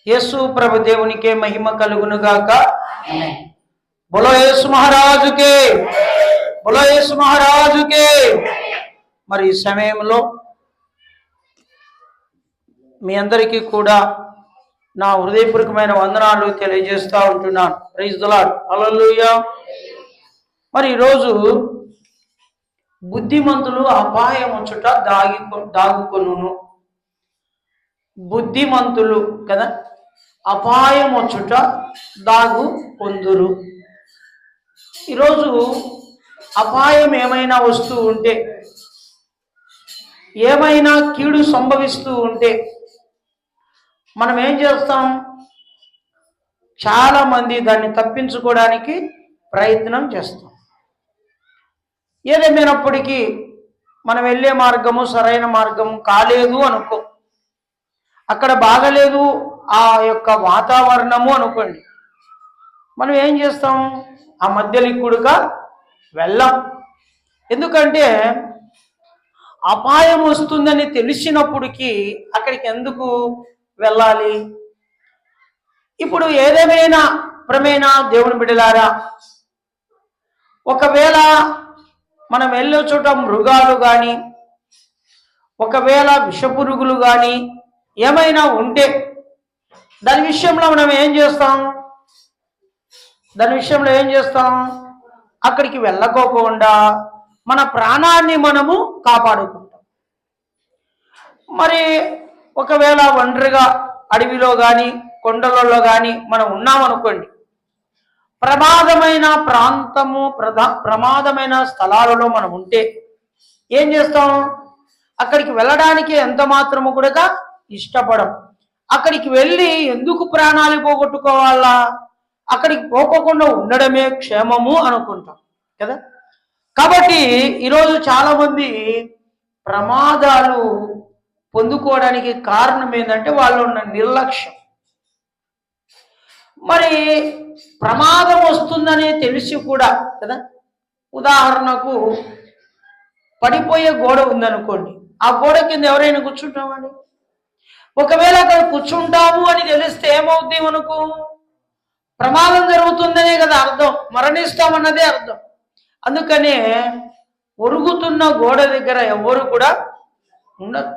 యేసు ప్రభు దేవునికే మహిమ కలుగును గాక. బోలో యేసు మహారాజుకే, బోలో యేసు మహారాజుకే. మరి ఈ సమయంలో మీ అందరికీ కూడా నా హృదయపూర్వకమైన వందనాలు తెలియజేస్తూ ఉంటున్నాను. ప్రైజ్ ది లార్డ్, హల్లెలూయా. మరి ఈరోజు బుద్ధిమంతులు అపాయముచ్చుట దాగుకొనును. బుద్ధిమంతులు కదా, అపాయముచ్చుట దాగు పొందురు. ఈరోజు అపాయం ఏమైనా వస్తూ ఉంటే, ఏమైనా కీడు సంభవిస్తూ ఉంటే మనం ఏం చేస్తాం? చాలా మంది దాన్ని తప్పించుకోవడానికి ప్రయత్నం చేస్తాం. ఏదేమైనప్పటికీ మనం వెళ్ళే మార్గము సరైన మార్గము కాలేదు అనుకో, అక్కడ బాగలేదు ఆ యొక్క వాతావరణము అనుకోండి, మనం ఏం చేస్తాం? ఆ మధ్యలిక్కుడుగా వెళ్ళాం. ఎందుకంటే అపాయం వస్తుందని తెలిసినప్పటికీ అక్కడికి ఎందుకు వెళ్ళాలి? ఇప్పుడు ఏదేమైనా ప్రమేణ దేవుని బిడ్డలారా, ఒకవేళ మనం వెళ్ళే చోట మృగాలు కానీ, ఒకవేళ విషపురుగులు కానీ ఏమైనా ఉంటే దాని విషయంలో మనం ఏం చేస్తాం? అక్కడికి వెళ్ళకోకుండా మన ప్రాణాన్ని మనము కాపాడుకుంటాం. మరి ఒకవేళ ఒంటరిగా అడవిలో కానీ కొండలలో కానీ మనం ఉన్నామనుకోండి, ప్రమాదమైన ప్రాంతము ప్రమాదమైన స్థలాలలో మనం ఉంటే ఏం చేస్తాం? అక్కడికి వెళ్ళడానికి ఎంత మాత్రము కూడా ఇష్టపడం. అక్కడికి వెళ్ళి ఎందుకు ప్రాణాలు పోగొట్టుకోవాలా? అక్కడికి పోకోకుండా ఉండడమే క్షేమము అనుకుంటాం కదా. కాబట్టి ఈరోజు చాలా మంది ప్రమాదాలు పొందుకోవడానికి కారణం ఏంటంటే వాళ్ళు ఉన్న నిర్లక్ష్యం. మరి ప్రమాదం వస్తుందని తెలిసి కూడా కదా, ఉదాహరణకు పడిపోయే గోడ ఉందనుకోండి, ఆ గోడ కింద ఎవరైనా కూర్చుంటామండి? ఒకవేళ అక్కడ కూర్చుంటాము అని తెలిస్తే ఏమవుద్ది? మనకు ప్రమాదం జరుగుతుందనే కదా అర్థం, మరణిస్తామన్నదే అర్థం. అందుకనే ఒరుగుతున్న గోడ దగ్గర ఎవరు కూడా ఉండరు.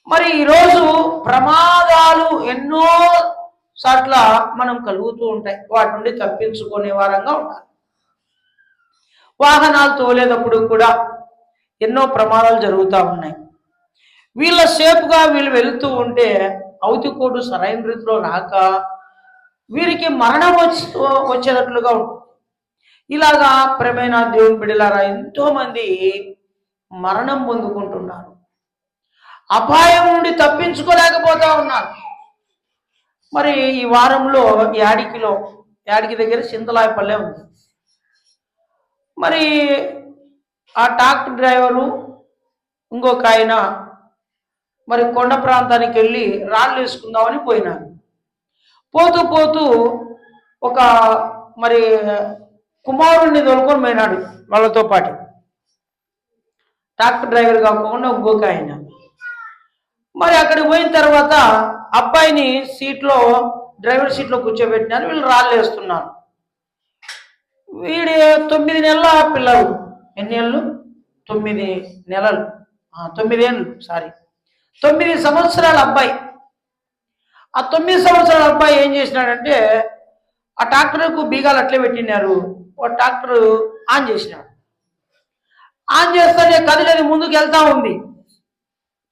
మరి ఈరోజు ప్రమాదాలు ఎన్నో సార్ల మనం కలుగుతూ ఉంటాయి. వాటి నుండి తప్పించుకునే వారంగా ఉండాలి. వాహనాలు తోలేటప్పుడు కూడా ఎన్నో ప్రమాదాలు జరుగుతూ ఉన్నాయి. వీళ్ళ సేఫ్గా వీళ్ళు వెళుతూ ఉంటే అవతికోడు సరైన రీతిలో రాక వీరికి మరణం వచ్చేటట్లుగా ఉంటుంది. ఇలాగా ప్రేమైన దేవుని బిడ్డలారా, ఎంతో మంది మరణం పొందుకుంటున్నారు. అపాయం నుండి తప్పించుకోలేకపోతా ఉన్నారు. మరి ఈ వారంలో యాడికి దగ్గర చింతలాయపల్లె ఉంది. మరి ఆ ట్రాక్టర్ డ్రైవరు ఇంకొక ఆయన మరి కొండ ప్రాంతానికి వెళ్ళి రాళ్ళు వేసుకుందామని పోయినారు. పోతూ పోతూ ఒక మరి కుమారుణ్ణి తోలుకొని పోయినాడు వాళ్ళతో పాటు. ట్రాక్టర్ డ్రైవర్ కాకుండా ఇంకొక ఆయన. మరి అక్కడికి పోయిన తర్వాత అబ్బాయిని డ్రైవర్ సీట్లో కూర్చోబెట్టినారు. వీళ్ళు రాళ్ళు వేస్తున్నారు. వీడి 9 నెలల పిల్లలు. ఎన్ని ఏళ్ళు? 9 నెలలు, 9 ఏళ్ళు, 9 సంవత్సరాల అబ్బాయి. ఆ 9 సంవత్సరాల అబ్బాయి ఏం చేసినాడంటే, ఆ ట్రాక్టర్కు బీగాలు అట్లే పెట్టినారు. ట్రాక్టర్ ఆన్ చేసినాడు. ఆన్ చేస్తేనే కదిలేది ముందుకు వెళ్తా ఉంది.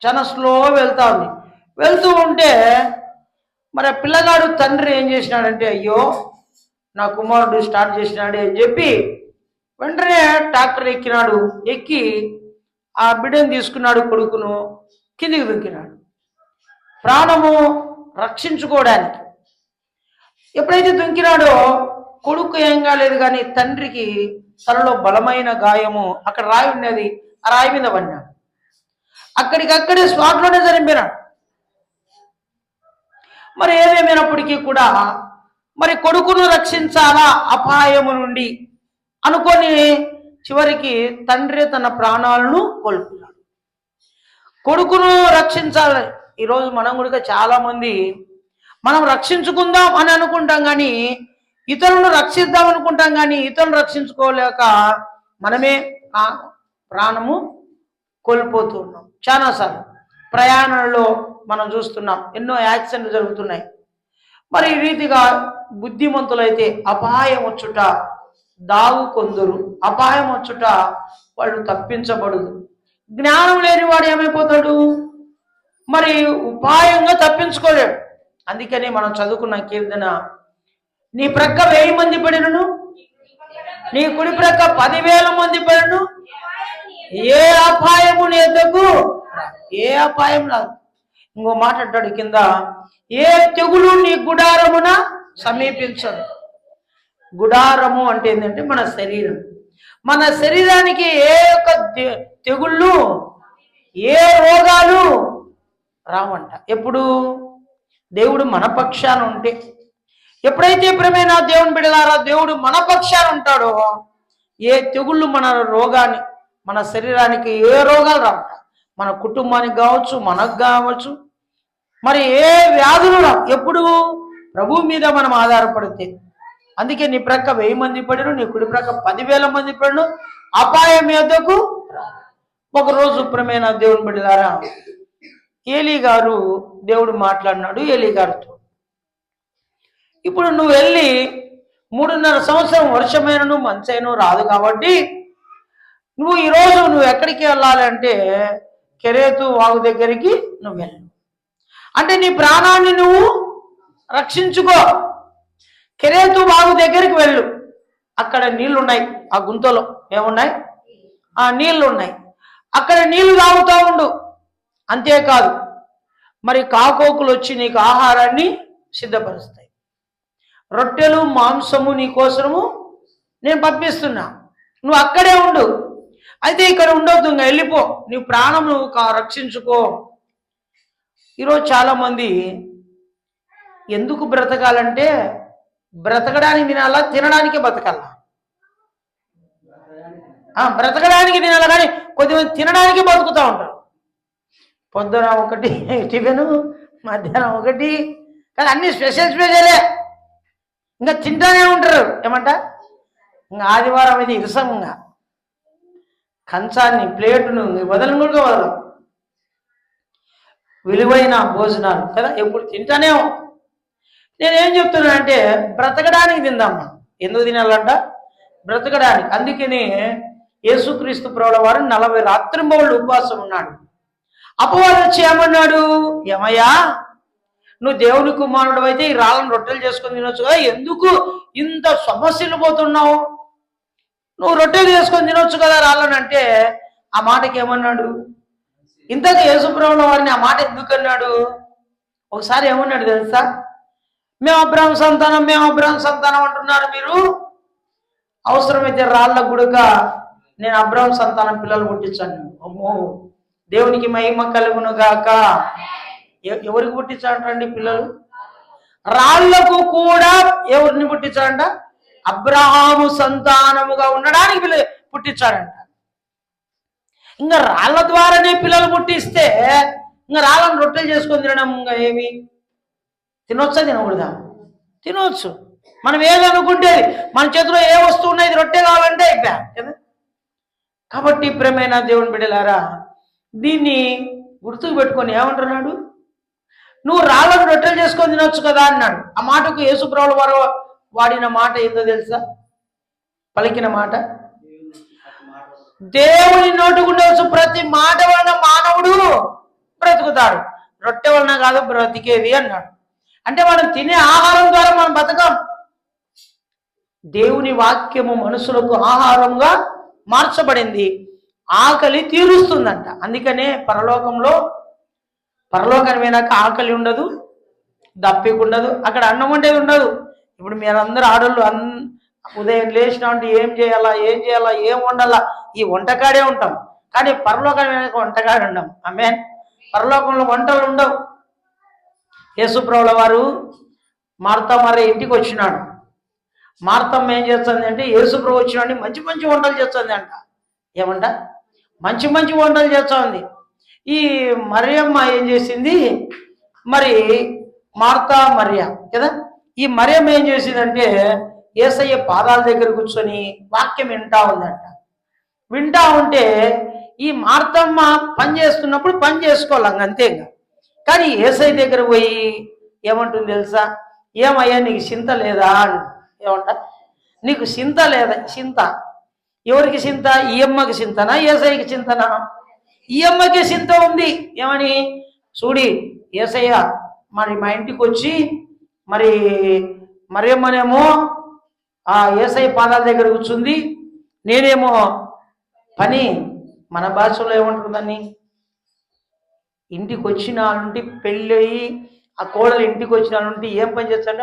చాలా స్లో వెళ్తా ఉంది. వెళ్తూ ఉంటే మరి ఆ పిల్లగాడు తండ్రి ఏం చేసినాడంటే, అయ్యో నా కుమారుడు స్టార్ట్ చేసినాడే అని చెప్పి వెంటనే ట్రాక్టర్ ఎక్కినాడు. ఎక్కి ఆ బిడ్డను తీసుకున్నాడు, కొడుకును కిందికి దుక్కినాడు ప్రాణము రక్షించుకోవడానికి. ఎప్పుడైతే దుంకినాడో కొడుకు ఏం కాలేదు, కానీ తండ్రికి తలలో బలమైన గాయము, అక్కడ రాయి ఉన్నది, ఆ రాయి మీద పడినాడు. అక్కడికక్కడే స్పాట్లోనే చనిపోయినాడు. మరి ఏదేమైనప్పటికీ కూడా మరి కొడుకును రక్షించాలా అపాయము నుండి అనుకొని చివరికి తండ్రి తన ప్రాణాలను కోల్పోయాడు. కొడుకును రక్షించాలి. ఈరోజు మనం కూడా చాలా మంది మనం రక్షించుకుందాం అని అనుకుంటాం, కానీ ఇతరులను రక్షిద్దాం అనుకుంటాం, కానీ ఇతరులను రక్షించుకోలేక మనమే ప్రాణము కోల్పోతూ ఉన్నాం. చాలాసార్లు ప్రయాణంలో మనం చూస్తున్నాం, ఎన్నో యాక్సిడెంట్లు జరుగుతున్నాయి. మరి ఈ రీతిగా బుద్ధిమంతులైతే అపాయం వచ్చుట దావు కొందరు, అపాయం వచ్చుట వాళ్ళు తప్పించబడదు. జ్ఞానం లేని వాడు ఏమైపోతాడు? మరి ఉపాయంగా తప్పించుకోలేడు. అందుకని మనం చదువుకున్న కీర్తన, నీ ప్రక్క 1000 మంది పడినను, నీ కుడి ప్రక్క 10,000 మంది పడినను, ఏ అపాయము నీ ఎద్దకు, ఏ అపాయం రాదు. ఇంకో మాట అంటాడు కింద, ఏ తెగులు నీ గుడారమున సమీపించదు. గుడారము అంటే ఏంటంటే మన శరీరం. మన శరీరానికి ఏ యొక్క తెగుళ్ళు, ఏ రోగాలు రావంట. ఎప్పుడు దేవుడు మన పక్షాన ఉంటే. ఎప్పుడైతే ప్రేమైన దేవుని బిడ్డలారా దేవుడు మన పక్షాన ఉంటాడో ఏ తెగుళ్ళు మన రోగాన్ని, మన శరీరానికి ఏ రోగాలు రావంట. మన కుటుంబానికి కావచ్చు, మనకు కావచ్చు, మరి ఏ వ్యాధులు రావు. ఎప్పుడు ప్రభు మీద మనం ఆధారపడితే. అందుకే నీ ప్రక్క 1000 మంది పడిను, నీ కుడి ప్రక్క 10,000 మంది పడిను, అపాయం ఎద్దకు. ఒకరోజు ప్రేమైన దేవుని బిడ్డలారా ఏలీ గారు, దేవుడు మాట్లాడినాడు ఏలీ గారితో. ఇప్పుడు నువ్వు వెళ్ళి 3.5 సంవత్సరం వర్షమైనను మంచైనను రాదు కాబట్టి నువ్వు ఈరోజు నువ్వు ఎక్కడికి వెళ్ళాలి అంటే కెరేతు వాగు దగ్గరికి నువ్వు వెళ్ళు. అంటే నీ ప్రాణాన్ని నువ్వు రక్షించుకో. కెరేతు వాగు దగ్గరికి వెళ్ళు. అక్కడ నీళ్లున్నాయి. ఆ గుంతలో ఏమున్నాయి? ఆ నీళ్లు ఉన్నాయి. అక్కడ నీళ్లు తాగుతూ ఉండు. అంతేకాదు, మరి కాకోకులు వచ్చి నీకు ఆహారాన్ని సిద్ధపరుస్తాయి. రొట్టెలు మాంసము నీ కోసము నేను పంపిస్తున్నా, నువ్వు అక్కడే ఉండు. అయితే ఇక్కడ ఉండొద్దు, ఇంకా వెళ్ళిపో. నీ ప్రాణం నువ్వు రక్షించుకో. ఈరోజు చాలామంది ఎందుకు బ్రతకాలంటే బ్రతకడానికి తినాలా, తినడానికి బతకాలా? బ్రతకడానికి తినాలా, కానీ కొద్దిమంది తినడానికి బతుకుతూ ఉంటారు. పొద్దున ఒకటి టిఫిన్, మధ్యాహ్నం ఒకటి, కానీ అన్ని స్పెషలే. ఇంకా తింటానే ఉంటారు. ఏమంట? ఇంకా ఆదివారం ఇది ఇరసంగా కంచాన్ని, ప్లేటును వదలను కూడా వదలం. విలువైన భోజనాలు కదా, ఎప్పుడు తింటానే. నేనేం చెప్తున్నానంటే బ్రతకడానికి తిందాం. మనం ఎందుకు తినాలంట? బ్రతకడానికి. అందుకని యేసుక్రీస్తు ప్రభుల వారు 40 రాత్రింబవళ్ళు ఉపవాసం ఉన్నాడు. అపవాది వచ్చి ఏమన్నాడు? ఏమయ్యా, నువ్వు దేవుని కుమారుడు అయితే ఈ రాళ్ళను రొట్టెలు చేసుకొని తినొచ్చు కదా, ఎందుకు ఇంత సమస్యలు పోతున్నావు? నువ్వు రొట్టెలు చేసుకొని తినొచ్చు కదా రాళ్ళని అంటే ఆ మాటకి ఏమన్నాడు? ఇంతకు యేసుప్రభుల వారిని ఆ మాట ఎందుకు అన్నాడు? ఒకసారి ఏమన్నాడు తెలుసా? మేము అబ్రాహం సంతానం, మేము అబ్రాహం సంతానం అంటున్నారు మీరు. అవసరమైతే రాళ్ళ గుడక నేను అబ్రాహం సంతానం పిల్లలు పుట్టించాను. అమ్మో, దేవునికి మహిమ కలుగును గాక. ఎవరికి పుట్టించాడంటండి పిల్లలు? రాళ్లకు కూడా ఎవరిని పుట్టించాడంట? అబ్రహాము సంతానముగా ఉండడానికి పుట్టించాడంట. ఇంకా రాళ్ల ద్వారానే పిల్లలు పుట్టిస్తే ఇంకా రాళ్ళను రొట్టెలు చేసుకొని తినడం ఇంకా ఏమి? తినొచ్చా తినకూడదా? తినవచ్చు. మనం ఏదనుకుంటే మన చేతిలో ఏ వస్తువు ఉన్నది రొట్టె కావాలంటే అయిపోయా కదా. కాబట్టి ప్రేమైన దేవుని బిడ్డలారా దీన్ని గుర్తుకు పెట్టుకొని ఏమంటున్నాడు? నువ్వు రాళ్ళను రొట్టెలు చేసుకొని తినొచ్చు కదా అన్నాడు. ఆ మాటకు యేసుప్రభుల వారు వాడిన మాట ఏందో తెలుసా? పలికిన మాట, దేవుని నోటుకుండవచ్చు ప్రతి మాట వలన మానవుడు బ్రతుకుతాడు, రొట్టె వలన కాదు బ్రతికేది అన్నాడు. అంటే మనం తినే ఆహారం ద్వారా మనం బతకం. దేవుని వాక్యము మనుషులకు ఆహారంగా మార్చబడింది, ఆకలి తీరుస్తుందంట. అందుకనే పరలోకానికి పోయినాక ఆకలి ఉండదు, దప్పిక ఉండదు, అక్కడ అన్నం ఉండేది ఉండదు. ఇప్పుడు మీరందరూ ఆడోళ్ళు ఉదయం లేచినా అంటే ఏం చేయాలా ఏం వండాలా ఈ వంటకాడే ఉంటాం. కానీ పరలోకానికి పోయినాక వంటకాడే ఉండం. ఆమేన్. పరలోకంలో వంటలు ఉండవు. యేసుప్రభుల వారు మార్తా మరి ఇంటికి వచ్చినాడు. మార్తమ్మ ఏం చేస్తుంది అంటే యేసుప్రభు వచ్చినాడు మంచి మంచి వంటలు చేస్తుంది అంట. ఏమంట? మంచి మంచి వంటలు చేస్తుంది. ఈ మరియమ్మ ఏం చేసింది? మరి మార్తా మరియ కదా. ఈ మరియం ఏం చేసిందంటే యేసయ్య పాదాల దగ్గర కూర్చొని వాక్యం వింటా ఉందంట. వింటా ఉంటే ఈ మార్తమ్మ పని చేస్తున్నప్పుడు పని చేసుకోవాలి అంతే. కానీ యేసయ్య దగ్గర పోయి ఏమంటుంది తెలుసా? ఏమయ్యా నీకు చింత లేదా అని. ఏమంట? నీకు చింత లేదా? చింత ఎవరికి చింత? ఈ అమ్మకి చింతనా యేసయ్యకి చింతనా? ఈ అమ్మకి చింత ఉంది. ఏమని? చూడి యేసయ్య మరి మా ఇంటికి వచ్చి మరి మరియమ్మనేమో ఆ యేసయ్య పాదాల దగ్గర కూర్చుంది, నేనేమో పని మన భాషలో ఏమంటుందని ఇంటికి వచ్చిన నుండి పెళ్ళి అయ్యి ఆ కోడలు ఇంటికి వచ్చిన నుండి ఏం పని చేస్తాడ?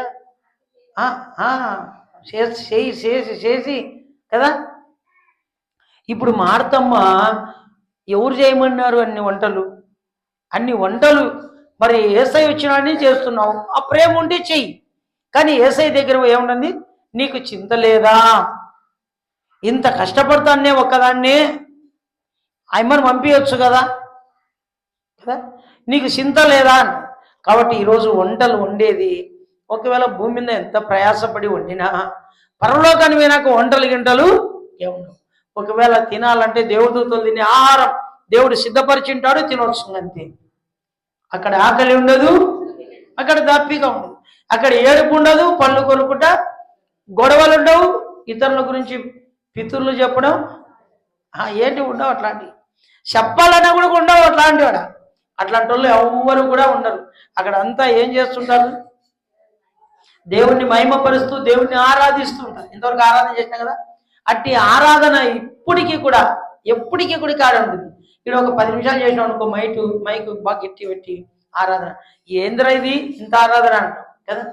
చేసి కదా. ఇప్పుడు మార్తమ్మ ఎవరు చేయమన్నారు అన్ని వంటలు మరి యేసయ్య వచ్చినాడని చేస్తున్నావు. ఆ ప్రేమ ఉంటే చెయ్యి. కానీ యేసయ్య దగ్గర ఏముంటుంది? నీకు చింత లేదా? ఇంత కష్టపడతానే ఒక్కదాన్నే ఆయమ్మను పంపించచ్చు కదా కదా. నీకు చింత లేదా? కాబట్టి ఈరోజు వంటలు వండేది ఒకవేళ భూమి మీద ఎంత ప్రయాసపడి వండినా పరలోకాన్ని పోయినాక వంటలు గింటలు ఏముండవు. ఒకవేళ తినాలంటే దేవుడితో తినే ఆహారం దేవుడు సిద్ధపరిచింటాడు, తినవచ్చు అంతే. అక్కడ ఆకలి ఉండదు, అక్కడ దప్పిక ఉండదు, అక్కడ ఏడుపు ఉండదు, పళ్ళు కొనుక్కుంటా గొడవలు ఉండవు, ఇతరుల గురించి పితుర్లు చెప్పడం ఏంటి ఉండవు. అట్లాంటివి చెప్పాలన్నా కూడా ఉండవు. అట్లాంటి వాళ్ళు ఎవ్వరు కూడా ఉండరు. అక్కడ అంతా ఏం చేస్తుంటారు? దేవుణ్ణి మహిమపరుస్తూ దేవుణ్ణి ఆరాధిస్తూ ఉంటారు. ఇంతవరకు ఆరాధన చేసినా కదా. అట్టి ఆరాధన ఎప్పటికీ కూడా కాడ ఉంటుంది. ఇక్కడ ఒక 10 నిమిషాలు చేసినాం అనుకో, మైకు బాగా గట్టి పెట్టి ఆరాధన. ఏంద్ర ఇది ఇంత ఆరాధన అంటాం కదా.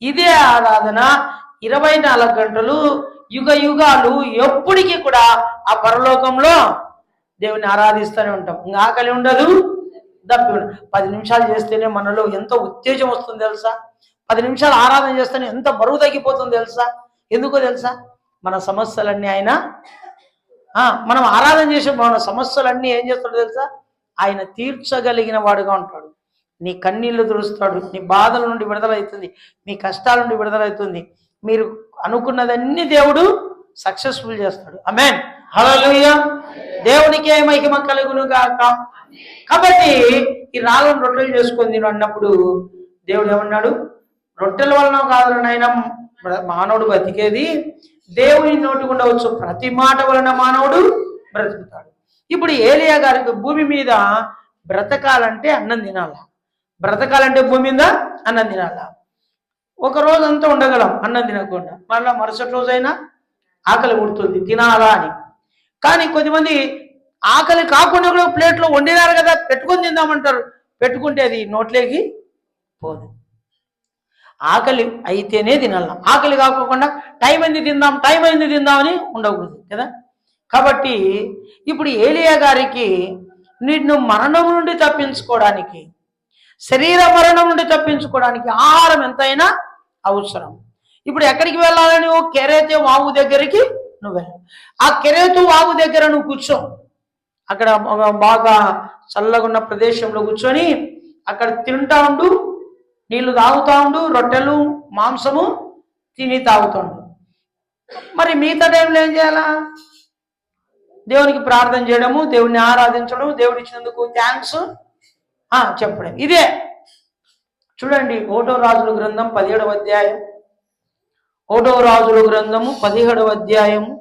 ఇదే ఆరాధన 24 గంటలు యుగ యుగాలు ఎప్పటికీ కూడా ఆ పరలోకంలో దేవుని ఆరాధిస్తూనే ఉంటాం. ఇంకా ఆకలి ఉండదు, దప్పి ఉండదు. 10 నిమిషాలు చేస్తేనే మనలో ఎంతో ఉత్తేజం వస్తుంది తెలుసా. 10 నిమిషాలు ఆరాధన చేస్తేనే ఎంత బరువు తగ్గిపోతుంది తెలుసా. ఎందుకో తెలుసా? మన సమస్యలన్నీ ఆయన మనం ఆరాధన చేసే మన సమస్యలన్నీ ఏం చేస్తాడు తెలుసా? ఆయన తీర్చగలిగిన వాడుగా ఉంటాడు. నీ కన్నీళ్లు తుడుస్తాడు, నీ బాధల నుండి విడుదలవుతుంది, మీ కష్టాల నుండి విడుదలవుతుంది. మీరు అనుకున్నదన్నీ దేవుడు సక్సెస్ఫుల్ చేస్తాడు. ఆమేన్, హల్లెలూయా. దేవునికే మహిమ కలుగును గాక. కాబట్టి ఈ రాళ్ళను రొట్టెలు చేసుకొని తిను అన్నప్పుడు దేవుడు ఏమన్నాడు? రొట్టెల వలన కాదు నాయన మానవుడు బతికేది, దేవుని నోటి గుండా వచ్చు ప్రతి మాట వలన మానవుడు బ్రతుకుతాడు. ఇప్పుడు ఏలియా గారికి భూమి మీద బ్రతకాలంటే అన్నం తినాల. బ్రతకాలంటే భూమి మీద అన్నం తినాల. ఒక రోజు అంతా ఉండగలం అన్నం తినకుండా, మళ్ళీ మరుసటి రోజైనా ఆకలి పుడుతుంది తినాలా అని. కానీ కొద్దిమంది ఆకలి కాకుండా కూడా ప్లేట్లో వండినారు కదా పెట్టుకొని తిందామంటారు. పెట్టుకుంటే అది నోట్లోకి పోదు. ఆకలి అయితేనే తినాల. ఆకలి కాకుండా టైం అయింది తిందామని ఉండకూడదు కదా. కాబట్టి ఇప్పుడు ఏలియా గారికి నిన్ను మరణం నుండి తప్పించుకోవడానికి, శరీర మరణం నుండి తప్పించుకోవడానికి ఆహారం ఎంతైనా అవసరం. ఇప్పుడు ఎక్కడికి వెళ్ళాలని? ఓ కెరేతు వాగు దగ్గరికి నువ్వు వెళ్ళావు. ఆ కెరేతు వాగు దగ్గర నువ్వు కూర్చో. అక్కడ బాగా చల్లగా ఉన్న ప్రదేశంలో కూర్చొని అక్కడ తింటా ఉండు, నీళ్లు తాగుతా ఉండు, రొట్టెలు మాంసము తిని తాగుతుండు. మరి మిగతా టైంలో ఏం చేయాలా? దేవునికి ప్రార్థన చేయడము, దేవుని ఆరాధించడం, దేవుడు ఇచ్చినందుకు థ్యాంక్స్ చెప్పడం. ఇదే చూడండి. 1వ రాజుల గ్రంథం 17వ అధ్యాయం, 1వ రాజుల గ్రంథము 17వ అధ్యాయము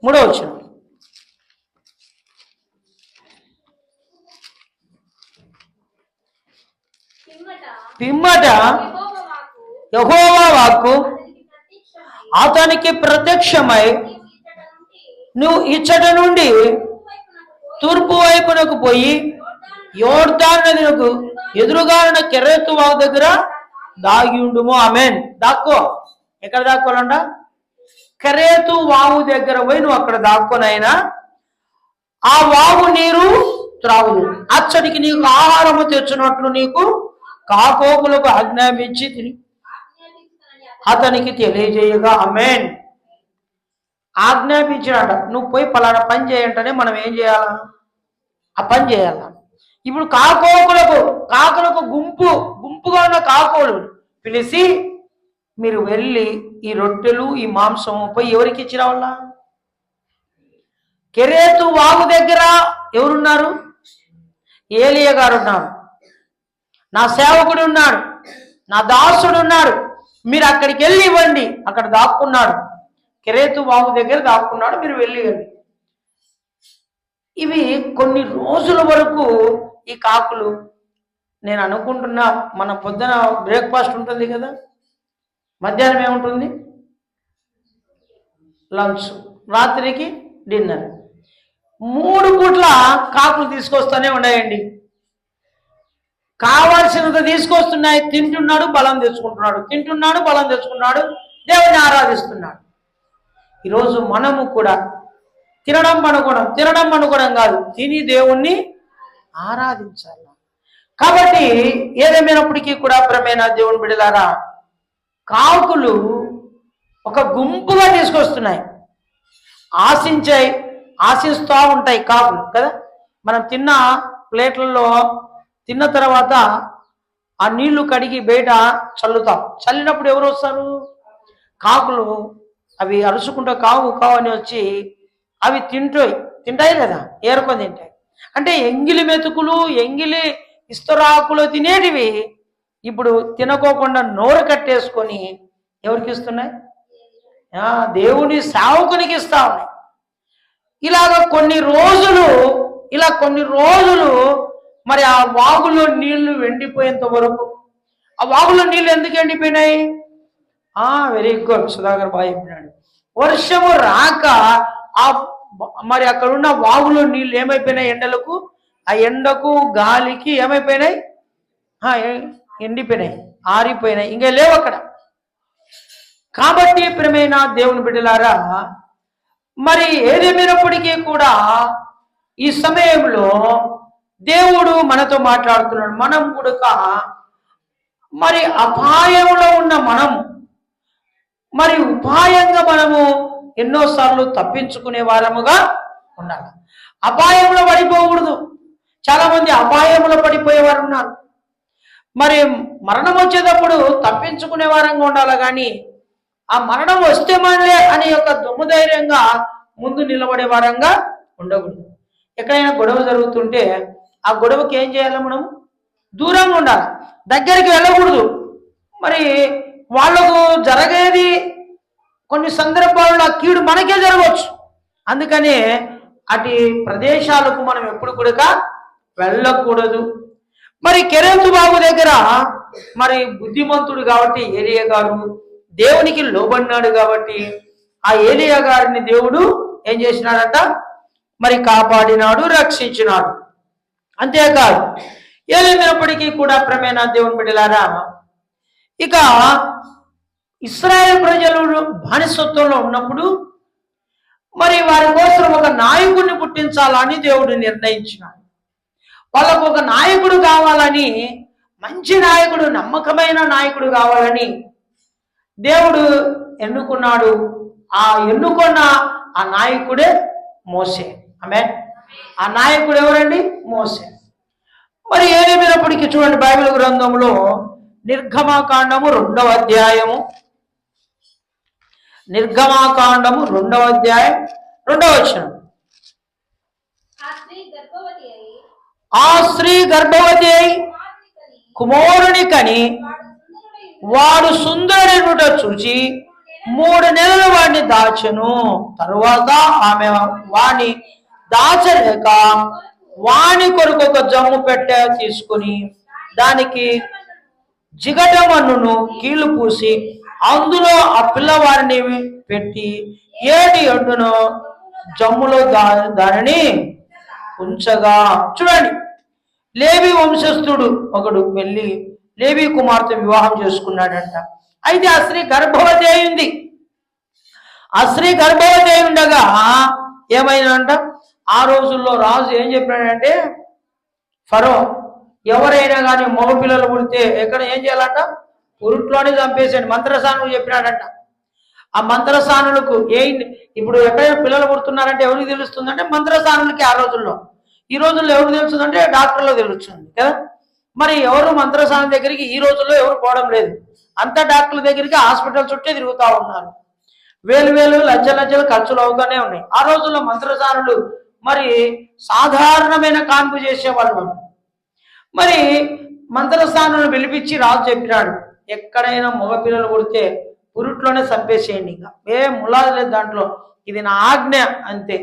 3వ వచనం. పిమ్మట యెహోవా వాక్కు అతనికి ప్రత్యక్షమై, నువ్వు ఇచ్చట నుండి తూర్పు వైపునకు పోయి యోర్దాను నదికి ఎదురుగా ఉన్న కెరేతు వాగు దగ్గర దాగి ఉండుము. ఆమేన్. దాక్కో. ఎక్కడ దాక్కోవాలంట? కెరేతు వాగు దగ్గర పోయి నువ్వు అక్కడ దాక్కోనైనా ఆ వాగు నీరు త్రాగుదు. అచ్చడికి నీకు ఆహారము తెచ్చినట్లు నీకు కాకోకులకు ఆజ్ఞాపించి అతనికి తెలియజేయగా. ఆమేన్. ఆజ్ఞాపించినట నువ్వు పోయి పలానా పని చేయంటనే మనం ఏం చేయాలా? ఆ పని చేయాల. ఇప్పుడు కాకులకు గుంపుగా ఉన్న కాకోలు పిలిచి, మీరు వెళ్ళి ఈ రొట్టెలు ఈ మాంసం పోయి ఎవరికి ఇచ్చిరా వాళ్ళ? కెరేతు వాగు దగ్గర ఎవరున్నారు? ఏలియా గారు ఉన్నారు, నా సేవకుడు ఉన్నాడు, నా దాసుడు ఉన్నాడు, మీరు అక్కడికి వెళ్ళి ఇవ్వండి. అక్కడ దాక్కున్నాడు, కెరేతు వాగు దగ్గర దాక్కున్నాడు, మీరు వెళ్ళి ఇవ్వండి. ఇవి కొన్ని రోజుల వరకు ఈ కాకులు, నేను అనుకుంటున్నా మన పొద్దున బ్రేక్ఫాస్ట్ ఉంటుంది కదా, మధ్యాహ్నం ఏముంటుంది? లంచ్, రాత్రికి డిన్నర్. 3 పూట్ల కాకులు తీసుకొస్తూనే ఉన్నాయండి. కావాల్సినంత తీసుకొస్తున్నాయి, తింటున్నాడు, బలం తెచ్చుకుంటున్నాడు, తింటున్నాడు, బలం తెచ్చుకున్నాడు, దేవుణ్ణి ఆరాధిస్తున్నాడు. ఈరోజు మనము కూడా తినడం పనుకోవడం కాదు, తిని దేవుణ్ణి ఆరాధించాలి. కాబట్టి ఏదేమైనప్పటికీ కూడా ప్రియమైన దేవుని బిడ్డలారా, కాకులు ఒక గుంపుగా తీసుకొస్తున్నాయి, ఆశిస్తూ ఉంటాయి కాకులు కదా. మనం తిన్న ప్లేట్లలో తిన్న తర్వాత ఆ నీళ్లు కడిగి బయట చల్లుతాం. చల్లినప్పుడు ఎవరు వస్తారు? కాకులు. అవి అరుచుకుంటూ కావు అని వచ్చి అవి తింటాయి కదా, ఏరుకొని తింటాయి. అంటే ఎంగిలి మెతుకులు, ఎంగిలి ఇస్తరాకులు తినేటివి ఇప్పుడు తినకోకుండా నోరు కట్టేసుకొని ఎవరికి ఇస్తున్నాయి? దేవుని సేవకునికి ఇస్తా ఉన్నాయి. ఇలాగ కొన్ని రోజులు మరి ఆ వాగులో నీళ్లు ఎండిపోయేంత వరకు. ఆ వాగులో నీళ్లు ఎందుకు ఎండిపోయినాయి? వెరీ గుడ్, సుధాకర్ బాగా చెప్పినాడు. వర్షము రాక మరి అక్కడ ఉన్న వాగులో నీళ్లు ఏమైపోయినాయి? ఎండలకు, ఆ ఎండకు గాలికి ఏమైపోయినాయి? ఎండిపోయినాయి, ఆరిపోయినాయి, ఇంకా లేవు అక్కడ. కాబట్టి ప్రియమైన దేవుని బిడ్డలారా, మరి ఏదేమైనప్పటికీ కూడా ఈ సమయంలో దేవుడు మనతో మాట్లాడుతున్నాడు. మనం కూడా మరి అపాయంలో ఉన్న మరి ఉపాయంగా మనము ఎన్నోసార్లు తప్పించుకునే వారముగా ఉండాలి. అపాయంలో పడిపోకూడదు. చాలా మంది అపాయంలో పడిపోయేవారు ఉన్నారు. మరి మరణం వచ్చేటప్పుడు తప్పించుకునే వారంగా ఉండాలి, కానీ ఆ మరణం వస్తే మనలే అనే యొక్క దుమ్ముధైర్యంగా ముందు నిలబడే వారంగా ఉండకూడదు. ఎక్కడైనా గొడవ జరుగుతుంటే ఆ గొడవకి ఏం చేయాలి? మనం దూరంగా ఉండాలి, దగ్గరికి వెళ్ళకూడదు. మరి వాళ్ళకు జరిగేది కొన్ని సందర్భాల్లో కీడు మనకే జరగవచ్చు. అందుకనే అటు ప్రదేశాలకు మనం ఎప్పుడు కూడా వెళ్ళకూడదు. మరి కెరేతు బాగు దగ్గర మరి బుద్ధిమంతుడు కాబట్టి ఏలియా గారు దేవునికి లోబడినాడు కాబట్టి ఆ ఏలియా గారిని దేవుడు ఏం చేసినాడట? మరి కాపాడినాడు, రక్షించినాడు. అంతేకాదు, ఏమైనప్పటికీ కూడా ప్రియమైన దేవుని బిడ్డలారా, ఇక ఇశ్రాయేలు ప్రజలు బానిసత్వంలో ఉన్నప్పుడు మరి వారి కోసం ఒక నాయకుడిని పుట్టించాలని దేవుడు నిర్ణయించినాడు. వాళ్ళకు ఒక నాయకుడు కావాలని, మంచి నాయకుడు, నమ్మకమైన నాయకుడు కావాలని దేవుడు ఎన్నుకున్నాడు. ఆ ఎన్నుకున్న ఆ నాయకుడే మోసే. ఆమేన్. ఆ నాయకుడు ఎవరండి? మోసే. మరి ఏమైనప్పటికీ చూడండి, బైబిల్ గ్రంథంలో నిర్గమాకాండము 2వ అధ్యాయము, నిర్గమాకాండము 2వ అధ్యాయం 2వ వచనం. ఆ స్త్రీ గర్భవతి అయి కుమారుని కని వాడు సుందరుడుట చూచి 3 నెలలు వాడిని దాచెను. తరువాత ఆమె వాణ్ణి దాచలేక వాణి కొరకు ఒక జమ్ము పెట్టె తీసుకుని దానికి జిగటమన్నును కీళ్లు పూసి అందులో ఆ పిల్లవారిని పెట్టి 7 ఎండును జమ్ములో దానిని ఉంచగా, చూడండి, లేవి వంశస్థుడు ఒకడు వెళ్ళి లేవి కుమార్తె వివాహం చేసుకున్నాడంట. అయితే ఆ స్త్రీ గర్భవతి అయింది. ఆ స్త్రీ గర్భవతి అయి ఉండగా ఏమైందంట? ఆ రోజుల్లో రాజు ఏం చెప్పాడంటే, ఫరో ఎవరైనా కానీ మగ పిల్లలు పుడితే ఎక్కడ ఏం చేయాలంట? పురుట్లోనే చంపేసాడు. మంత్రసానులు చెప్పినాడంట. ఆ మంత్రసానులకు ఇప్పుడు ఎక్కడైనా పిల్లలు పుడుతున్నారంటే ఎవరికి తెలుస్తుందంటే మంత్రసానులకి. ఆ రోజుల్లో ఈ రోజుల్లో ఎవరు తెలుస్తుందంటే డాక్టర్లో తెలుస్తుంది కదా. మరి ఎవరు మంత్రస్నానం దగ్గరికి ఈ రోజుల్లో ఎవరు పోవడం లేదు. అంత డాక్టర్ల దగ్గరికి హాస్పిటల్ చుట్టే తిరుగుతూ ఉన్నారు. వేలు వేలు లక్షలు ఖర్చులు అవుతూనే ఉన్నాయి. ఆ రోజుల్లో మంత్రస్నానులు మరి సాధారణమైన కాన్పు చేసేవాళ్ళు. మరి మంత్రస్నానులను పిలిపించి రాజు చెప్పినాడు, ఎక్కడైనా మగపిల్లలు పుడితే పురుట్లోనే చంపేసేయండి, ఇంకా ఏం ములాదు లేదు దాంట్లో, ఇది నా ఆజ్ఞ అంతే.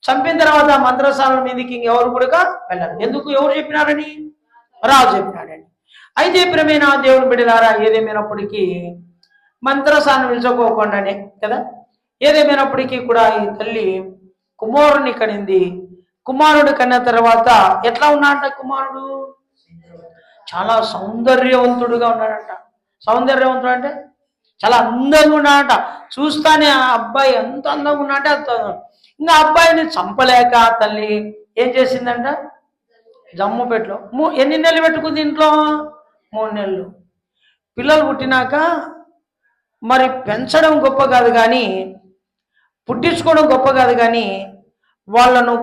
చంపిన తర్వాత మంత్రస్నానం మీదకి ఇంకెవరు కూడా వెళ్ళారు. ఎందుకు? ఎవరు చెప్పినారని? రాజు చెప్పినాడని. అయితే ప్రియమైన దేవుని బిడ్డలారా, ఏదేమైనప్పటికీ మంత్రస్నానం నిలుచుకోకుండానే కదా, ఏదేమైనప్పటికీ కూడా ఈ తల్లి కుమారుని కనింది. కుమారుడు కన్న తర్వాత ఎట్లా ఉన్నాడంట? కుమారుడు చాలా సౌందర్యవంతుడుగా ఉన్నాడంట. సౌందర్యవంతుడు అంటే చాలా అందంగా ఉన్నాడంట. చూస్తానే ఆ అబ్బాయి ఎంత అందంగా ఉన్నాడంటే అంత. ఇంకా అబ్బాయిని చంపలేక తల్లి ఏం చేసిందంట? జమ్ముపేటలో ఎన్ని నెలలు పెట్టుకుంది ఇంట్లో? 3 నెలలు. పిల్లలు పుట్టినాక మరి పెంచడం గొప్ప కాదు కానీ, పుట్టించుకోవడం గొప్ప కాదు కానీ, వాళ్ళను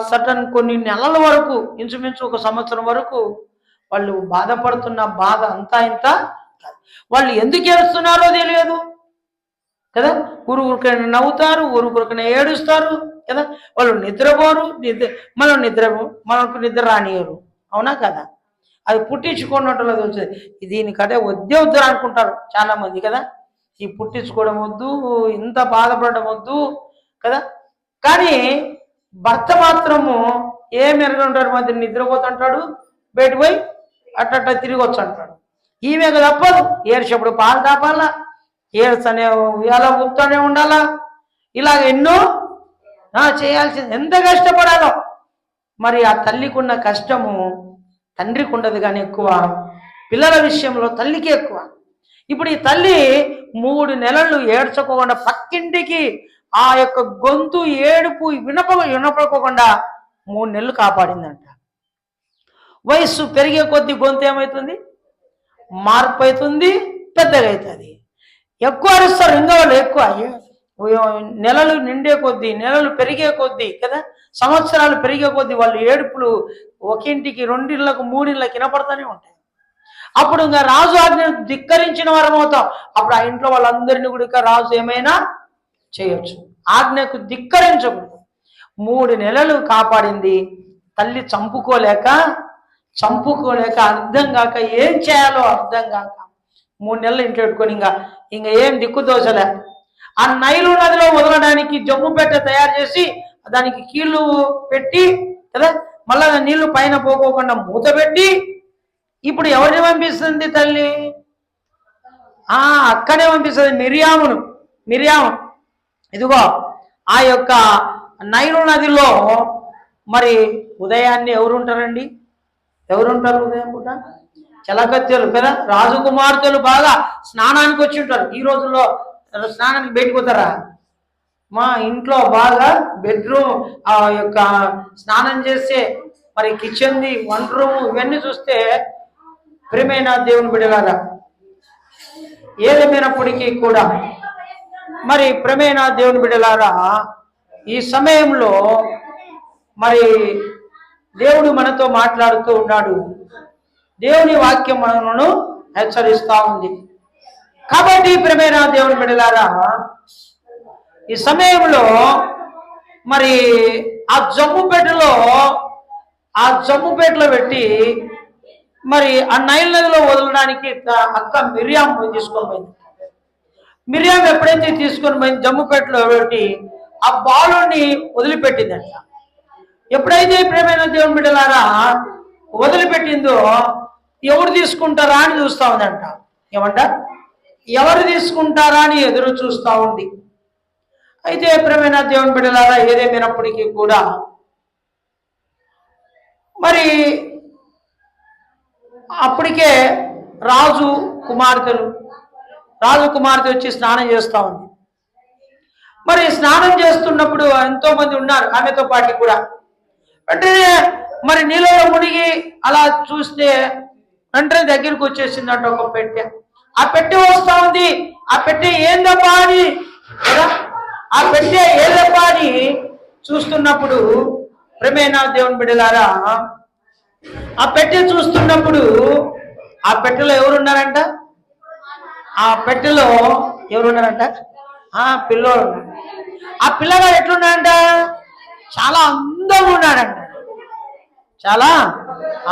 సటన్ కొన్ని నెలల వరకు, ఇంచుమించు 1 సంవత్సరం వరకు వాళ్ళు బాధపడుతున్న బాధ అంతా ఇంత కాదు. వాళ్ళు ఎందుకు ఏడుస్తున్నారో తెలియదు కదా. ఊరుకురికైనా నవ్వుతారు, ఊరుకురికైనా ఏడుస్తారు కదా. వాళ్ళు నిద్రపోరు, మనకు నిద్ర రానియరు. అవునా కదా? అది పుట్టించుకున్నట్టులో తెలుస్తుంది. దీనికంటే వద్దే వద్దు అనుకుంటారు చాలా మంది కదా. ఈ పుట్టించుకోవడం వద్దు, ఇంత బాధపడడం వద్దు కదా. కానీ భర్త మాత్రము ఏం ఎరగంటాడు, మధ్య నిద్రపోతుంటాడు, బయట పోయి అట్ట తిరిగి వచ్చి అంటాడు. ఈమె తప్పదు, ఏడ్చేప్పుడు పాలు తాపాలా, ఏడ్చనే ఇలా ఊపుతూనే ఉండాలా, ఇలాగ ఎన్నో చేయాల్సింది. ఎంత కష్టపడాలో. మరి ఆ తల్లికి ఉన్న కష్టము తండ్రికి ఉండదు కానీ ఎక్కువ, పిల్లల విషయంలో తల్లికి ఎక్కువ. ఇప్పుడు ఈ తల్లి 3 నెలలు ఏడ్చుకోకుండా, పక్కింటికి ఆ యొక్క గొంతు ఏడుపు వినపడకోకుండా 3 నెలలు కాపాడిందంట. వయస్సు పెరిగే కొద్దీ గొంతు ఏమవుతుంది? మార్పు అవుతుంది, పెద్దగా అవుతుంది. ఎక్కువ అరుస్తారు ఇంకా వాళ్ళు, ఎక్కువ నెలలు నిండే కొద్దీ, నెలలు పెరిగే కొద్దీ కదా, సంవత్సరాలు పెరిగే కొద్దీ వాళ్ళు ఏడుపులు ఒకింటికి 2 ఇళ్ళకు 3 ఇళ్ళకి వినపడుతూనే ఉంటాయి. అప్పుడు ఇంకా రాజు ఆజ్ఞను ధిక్కరించిన వారం అవుతాం. అప్పుడు ఆ ఇంట్లో వాళ్ళందరినీ కూడా రాజు ఏమైనా చేయొచ్చు, ఆజ్ఞకు ధిక్కరించకూడదు. 3 నెలలు కాపాడింది తల్లి. చంపుకోలేక అర్థం కాక ఏం చేయాలో అర్థం కాక 3 నెలలు ఇంట్లో పెట్టుకొని ఇంకా ఏం దిక్కుదోచలే. ఆ నైలు నదిలో వదలడానికి జమ్ముపేట తయారు చేసి దానికి కీళ్ళు పెట్టి కదా, మళ్ళా నీళ్లు పైన పోకోకుండా మూత పెట్టి, ఇప్పుడు ఎవరిని పంపిస్తుంది తల్లి? అక్కడే పంపిస్తుంది మిరియాము. ఇదిగో ఆ యొక్క నైలు నదిలో మరి ఉదయాన్నే ఎవరుంటారండి? ఎవరుంటారు ఉదయం పూట? చలకత్తెలు కదా, రాజకుమార్తెలు బాగా స్నానానికి వచ్చి ఉంటారు. ఈ రోజుల్లో స్నానానికి బయటకు పోతారా? మా ఇంట్లో బాగా బెడ్రూమ్, ఆ యొక్క స్నానం చేసే మరి కిచెన్ది, వంట రూమ్, ఇవన్నీ చూస్తే ప్రియమైన దేవుని బిడ్డలారా, ఏదేమైనప్పటికీ కూడా మరి ప్రియమైన దేవుని బిడ్డలారా, ఈ సమయంలో మరి దేవుడు మనతో మాట్లాడుతూ ఉన్నాడు. దేవుని వాక్యం మనను హెచ్చరిస్తూ ఉంది. కాబట్టి ప్రియమైన దేవుని బిడ్డలారా, ఈ సమయంలో మరి ఆ జమ్ముపేటలో పెట్టి మరి ఆ నైల్ నదిలో వదలడానికి అక్క మిరియాం తీసుకొని పోయింది. మిరియాం ఎప్పుడైతే తీసుకొని పోయింది జమ్ముపేటలో పెట్టి ఆ బాలుని వదిలిపెట్టిందంట. ఎప్పుడైతే ప్రియమైన దేవుని బిడ్డలారా వదిలిపెట్టిందో ఎవరు తీసుకుంటారా అని చూస్తూ ఉందంట. ఏమంట? ఎవరు తీసుకుంటారా అని ఎదురు చూస్తూ ఉంది. అయితే ప్రియమైన దేవుని బిడ్డలారా, ఏదేమైనప్పటికీ కూడా మరి అప్పటికే రాజు కుమార్తె వచ్చి స్నానం చేస్తూ ఉంది. మరి స్నానం చేస్తున్నప్పుడు ఎంతో మంది ఉన్నారు ఆమెతో పాటు కూడా. వెంటనే మరి నీళ్ళలో మునిగి అలా చూస్తే వెంటనే దగ్గరికి వచ్చేసిందంట ఒక పెట్టె. ఆ పెట్టె వస్తూ ఉంది. ఆ పెట్టె ఏందబ్బా అని కదా, ఆ పెట్టె ఏదబ్బా అని చూస్తున్నప్పుడు ప్రియమైన దేవుని బిడ్డలారా, ఆ పెట్టె చూస్తున్నప్పుడు ఆ పెట్టెలో ఎవరున్నారంట? ఆ పెట్టెలో ఎవరున్నారంట? పిల్లోడు ఉన్నాడు. ఆ పిల్లగాడు ఎట్లున్నాడంట? చాలా అందంగా ఉన్నాడంట. చాలా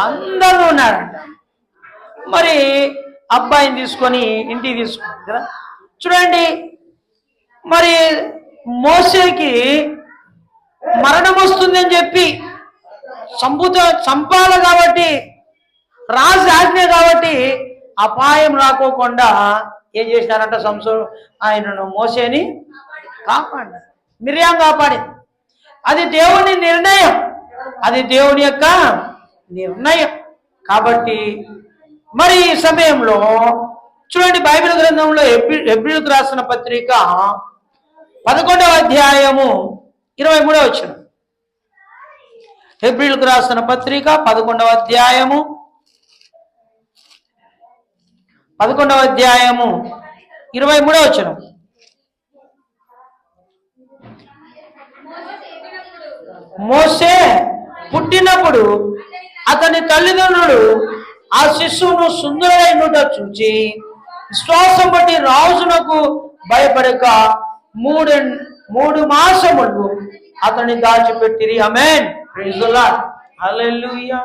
అందంగా ఉన్నాడంట. మరి అబ్బాయిని తీసుకొని ఇంటికి తీసుకున్నాడు కదా. చూడండి, మరి మోసేకి మరణం వస్తుందని చెప్పి చంపాలి కాబట్టి, రాజు ఆజ్ఞ కాబట్టి అపాయం రాకోకుండా ఏం చేసినారంట? ఆయనను మోసేని కాపాడి, మిరియాం కాపాడింది. అది దేవుని నిర్ణయం, అది దేవుని యొక్క నిర్ణయం. కాబట్టి మరి ఈ సమయంలో చూడండి, బైబిల్ గ్రంథంలో హెబ్రీయులకు రాసిన పత్రిక 11వ అధ్యాయము 23వ వచనం. హెబ్రీయులకు రాసిన పత్రిక 11వ అధ్యాయము 23వ వచనం. మోసే పుట్టినప్పుడు అతని తల్లిదండ్రులు ఆ శిశువును సుందరుడైనట చూచి విశ్వాసం బట్టి రాజునకు భయపడక మూడు మాసములు అతన్ని దాచిపెట్టిరి. ఆమేన్, ప్రైజ్ ది లార్డ్, హల్లెలూయా.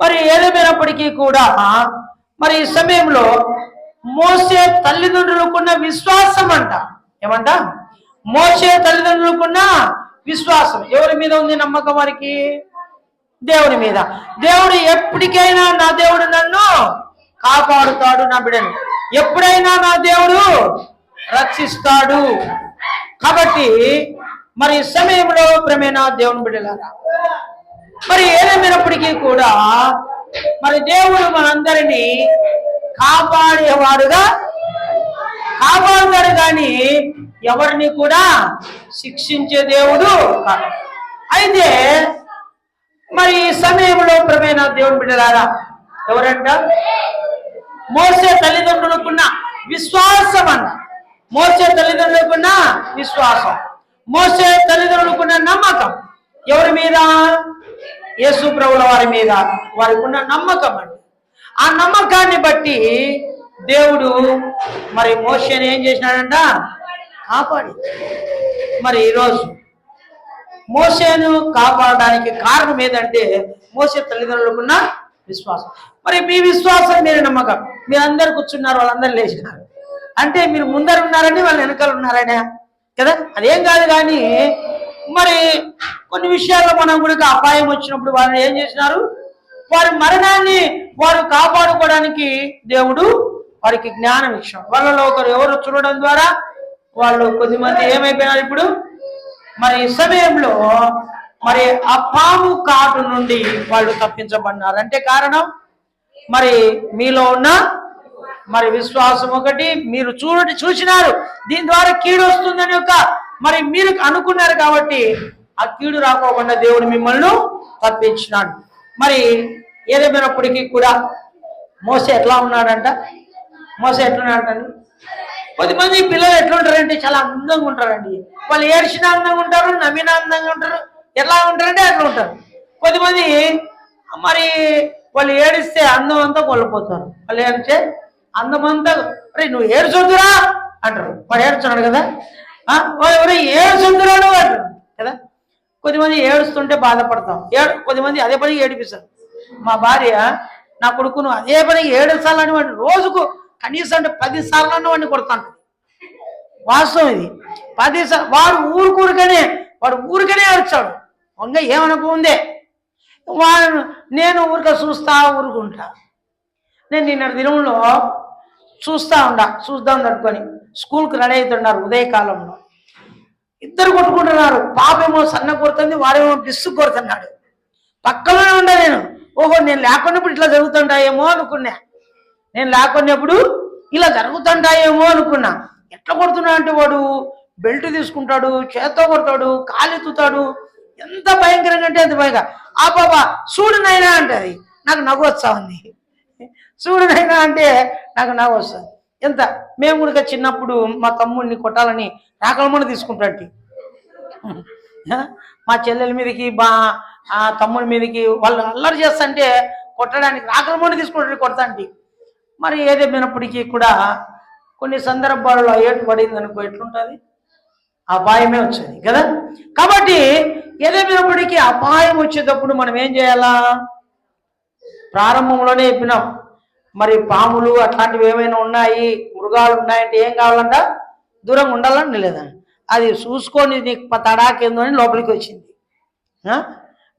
మరి ఏదేమైనప్పటికీ కూడా మరి ఈ సమయంలో మోసే తల్లిదండ్రులకున్న విశ్వాసం అంట. ఏమంట? మోసే తల్లిదండ్రులకున్న విశ్వాసం ఎవరి మీద ఉంది? నమ్మకం వారికి దేవుని మీద. దేవుడు ఎప్పటికైనా నా దేవుడు నన్ను కాపాడుతాడు, నా బిడ్డను ఎప్పుడైనా నా దేవుడు రక్షిస్తాడు. కాబట్టి మరి సమయంలో ప్రేమైన దేవుని బిడ్డలారా, మరి ఏదేమైనప్పటికీ కూడా మరి దేవుడు మనందరినీ కాపాడేవాడుగా కాపాడుతాడు, కానీ ఎవరిని కూడా శిక్షించే దేవుడు కాదు. అయితే మరి ఈ సమయంలో ప్రేమైన దేవుని బిడ్డలారా, ఎవరంట? మోసే తల్లిదండ్రులకున్న విశ్వాసం అన్న. మోసే తల్లిదండ్రులకున్న విశ్వాసం, మోసే తల్లిదండ్రులకున్న నమ్మకం ఎవరి మీద? యేసు ప్రభువుల వారి మీద వారికి ఉన్న నమ్మకం అండి. ఆ నమ్మకాన్ని బట్టి దేవుడు మరి మోసేని ఏం చేసినాడంట? కాపాడి. మరి ఈరోజు మోసేను కాపాడడానికి కారణం ఏదంటే మోసే తల్లిదండ్రులకున్న విశ్వాసం. మరి మీ విశ్వాసం, మీరు నమ్మకం. మీరు అందరు కూర్చున్నారు, వాళ్ళందరూ లేచినారు అంటే మీరు ముందర ఉన్నారని వాళ్ళు వెనకాల ఉన్నారనే కదా. అదేం కాదు, కానీ మరి కొన్ని విషయాల్లో మనం కూడా అపాయం వచ్చినప్పుడు వాళ్ళని ఏం చేసినారు? వారి మరణాన్ని వారు కాపాడుకోవడానికి దేవుడు వారికి జ్ఞానం ఇచ్చాడు. వాళ్ళలో ఒకరు ఎవరు చూడడం ద్వారా వాళ్ళు కొద్దిమంది ఏమైపోయినారు ఇప్పుడు మరి ఈ సమయంలో మరి ఆ పాము కాటు నుండి వాళ్ళు తప్పించబడినారు. అంటే కారణం మరి మీలో ఉన్న మరి విశ్వాసం ఒకటి. మీరు చూసినారు దీని ద్వారా కీడు వస్తుందని మరి మీరు అనుకున్నారు కాబట్టి ఆ కీడు రాకోకుండా దేవుడు మిమ్మల్ని తప్పించినాడు. మరి ఏదేమైనప్పటికీ కూడా మోసే ఎట్లా ఉన్నాడంట? మోసే ఎట్లున్నాడండి? కొద్దిమంది పిల్లలు ఎట్లుంటారంటే చాలా అందంగా ఉంటారండి. వాళ్ళు ఏడ్చినా అందంగా ఉంటారు, నమ్మినా అందంగా ఉంటారు. ఎట్లా ఉంటారంటే అట్లా ఉంటారు. కొద్దిమంది మరి వాళ్ళు ఏడిస్తే అందం అంతా కోల్పోతారు. వాళ్ళు ఏడిస్తే అందం అంతా, అరే నువ్వు ఏడ్చొద్దురా అంటారు. వాడు ఏడుచున్నాడు కదా, ఎవరు ఏడ్చొద్దురా నువ్వు అంటారు కదా. కొద్దిమంది ఏడుస్తుంటే బాధపడతాం, కొద్దిమంది అదే పని ఏడిపిస్తారు. మా భార్య నా కొడుకును అదే పని ఏడుసాలని వాడిని రోజుకు కనీసం అంటే 10 సార్లు అన్న వాడిని కొడతాను. వాస్తవం ఇది. 10 సార్లు వాడు ఊరికనే ఏడ్చాడు. వంగ ఏమనుకుందే నేను చూస్తా ఊరుకుంటా. నేను నిన్న దినంలో చూద్దాం తట్టుకొని స్కూల్కి రెడీ అవుతున్నారు. ఉదయకాలంలో ఇద్దరు కొట్టుకుంటున్నారు. పాపేమో సన్న కొడుతుంది, వాడేమో బిస్సు కొడుతున్నాడు. పక్కలోనే ఉండా నేను. ఓహో, నేను లేకున్నప్పుడు ఇట్లా జరుగుతుంటాయేమో అనుకున్నా. నేను లేకున్నప్పుడు ఇలా జరుగుతుంటాయేమో అనుకున్నా. ఎట్లా కొడుతున్నా అంటే వాడు బెల్ట్ తీసుకుంటాడు, చేత్తో కొడతాడు, కాలెత్తుతాడు. ఎంత భయంకరంగా అంటే అంత భయంగా. ఆ బాబా చూడునైనా అంటది, నాకు నవ్వు వస్తా ఉంది. చూడునైనా అంటే నాకు నవ్వు వస్తుంది. ఎంత మేము కూడా చిన్నప్పుడు మా తమ్ముడిని కొట్టాలని రాకలమని తీసుకుంటాడు. మా చెల్లెల మీదకి ఆ తమ్ముడి మీదకి వాళ్ళు అల్లరి చేస్తుంటే కొట్టడానికి ఆక్రమణ తీసుకుంటే కొడతాంటి. మరి ఏదేమైనప్పటికీ కూడా కొన్ని సందర్భాల్లో ఏటు పడింది అనుకో ఎట్లుంటుంది, అపాయమే వచ్చేది కదా. కాబట్టి ఏదేమైనప్పటికీ అపాయం వచ్చేటప్పుడు మనం ఏం చేయాలా? ప్రారంభంలోనే చెప్పినాం, మరి పాములు అట్లాంటివి ఏమైనా ఉన్నాయి, మృగాలు ఉన్నాయంటే ఏం కావాలంట? దూరంగా ఉండాలని లేదండి. అది చూసుకొని నీకు తడాకేందో అని లోపలికి వచ్చింది.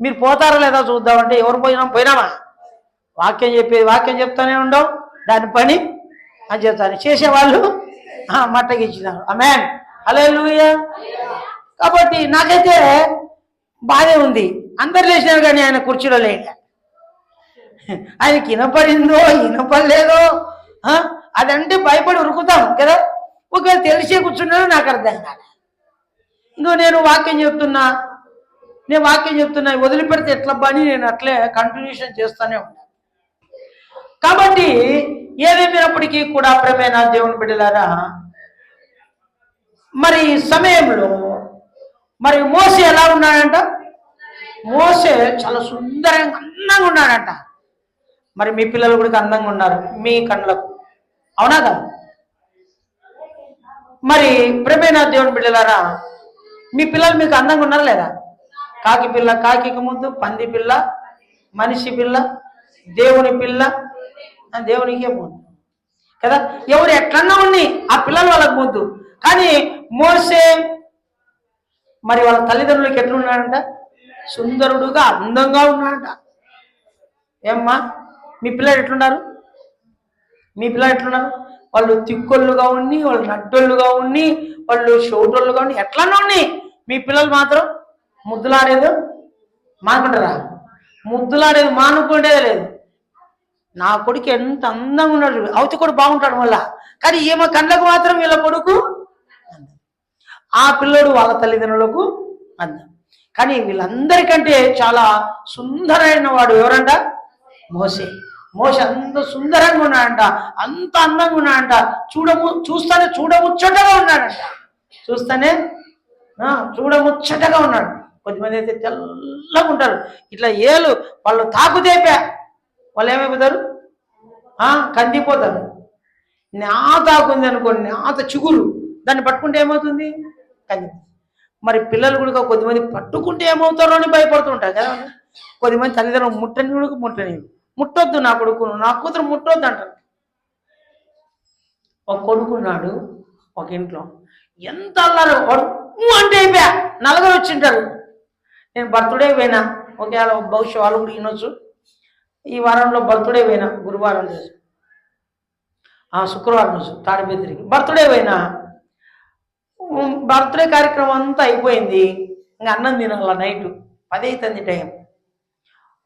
మీరు పోతారా లేదా చూద్దామంటే ఎవరు పోయినామా? వాక్యం చెప్తానే ఉండవు, దాని పని అని చెప్తాను. చేసేవాళ్ళు మట్టగిచ్చినారు. ఆమేన్, హల్లెలూయా. కాబట్టి నాకైతే బాధే ఉంది. అందరు లేచినారు కానీ ఆయన కుర్చీలో లేక, ఆయనకి వినపడిందో వినపడలేదో అదంటే భయపడి ఉరుకుతాం కదా. ఒకవేళ తెలిసే కూర్చున్నానో నాకు అర్థం కాదు. ఇంకో నేను వాక్యం చెప్తున్నా వదిలిపెడితే ఎట్లబ్బా అని నేను అట్లే కంటిన్యూషన్ చేస్తూనే ఉన్నాను. కాబట్టి ఏదేమైనప్పటికీ కూడా ప్రియమైన దేవుని బిడ్డలారా, మరి సమయంలో మరి మోసే ఎలా ఉన్నాడంట? మోసే చాలా సుందరంగా అందంగా ఉన్నాడంట. మరి మీ పిల్లలు కూడా అందంగా ఉన్నారు మీ కళ్ళకు, అవునా కదా? మరి ప్రియమైన దేవుని బిడ్డలారా, మీ పిల్లలు మీకు అందంగా ఉన్నారా లేదా? కాకి పిల్ల కాకికి ముందు, పంది పిల్ల మనిషి పిల్ల, దేవుని పిల్ల దేవునికే ముందు కదా. ఎవరు ఎట్లన్నా ఉన్ని ఆ పిల్లలు వాళ్ళకి ముందు. కానీ మోసే మరి వాళ్ళ తల్లిదండ్రులకి ఎట్లున్నాడంట? సుందరుడుగా అందంగా ఉన్నాడంట. ఏమ్మా మీ పిల్లలు ఎట్లున్నారు? వాళ్ళు తిక్కొళ్ళుగా ఉండి, వాళ్ళు నడ్డోళ్ళుగా ఉండి, వాళ్ళు షోటోళ్ళుగా ఉండి ఎట్లన్నా ఉన్నాయి. మీ పిల్లలు మాత్రం ముద్దులాడేది మానుకుంటారా? ముద్దులాడేది మానుకుంటేదే లేదు. నా కొడుకు ఎంత అందంగా ఉన్నాడు, అవతి కూడా బాగుంటాడు మళ్ళా. కానీ ఈమె కళ్ళకు మాత్రం వీళ్ళ కొడుకు ఆ పిల్లడు వాళ్ళ తల్లిదండ్రులకు అందం. కానీ వీళ్ళందరికంటే చాలా సుందరైన వాడు ఎవరంట? మోసే అంత సుందరంగా ఉన్నాడంట, అంత అందంగా ఉన్నాడంట. చూస్తానే చూడముచ్చటగా ఉన్నాడంట. చూడముచ్చటగా ఉన్నాడు. కొద్దిమంది అయితే తెల్లగా ఉంటారు, ఇట్లా ఏలు వాళ్ళు తాకుతేపా వాళ్ళు ఏమైపోతారు? కందిపోతారు. నేత ఆకుంది అనుకోండి, నేత చిగురు, దాన్ని పట్టుకుంటే ఏమవుతుంది? కంది. మరి పిల్లలు కూడా కొద్దిమంది పట్టుకుంటే ఏమవుతారో అని భయపడుతుంటారు కదా. కొద్దిమంది తల్లిదండ్రులు ముట్టని ముట్టొద్దు నా కొడుకును, నా కూతురు ముట్టొద్దు అంటారు. ఒక కొడుకున్నాడు ఒక ఇంట్లో, ఎంత అన్నారు వాడు అంటే అయిపోయా. నలుగురు వచ్చింటారు. నేను బర్త్డే పోయినా, ఒకవేళ బహుశా వాళ్ళు కూడా వినొచ్చు. ఈ వారంలో బర్త్డే పోయినా, గురువారం రోజు శుక్రవారం రోజు తాడిపత్రికి బర్త్డే పోయినా. బర్త్డే కార్యక్రమం అంతా అయిపోయింది. ఇంకా అన్నం తినాల, నైట్ 10 అవుతుంది టైం.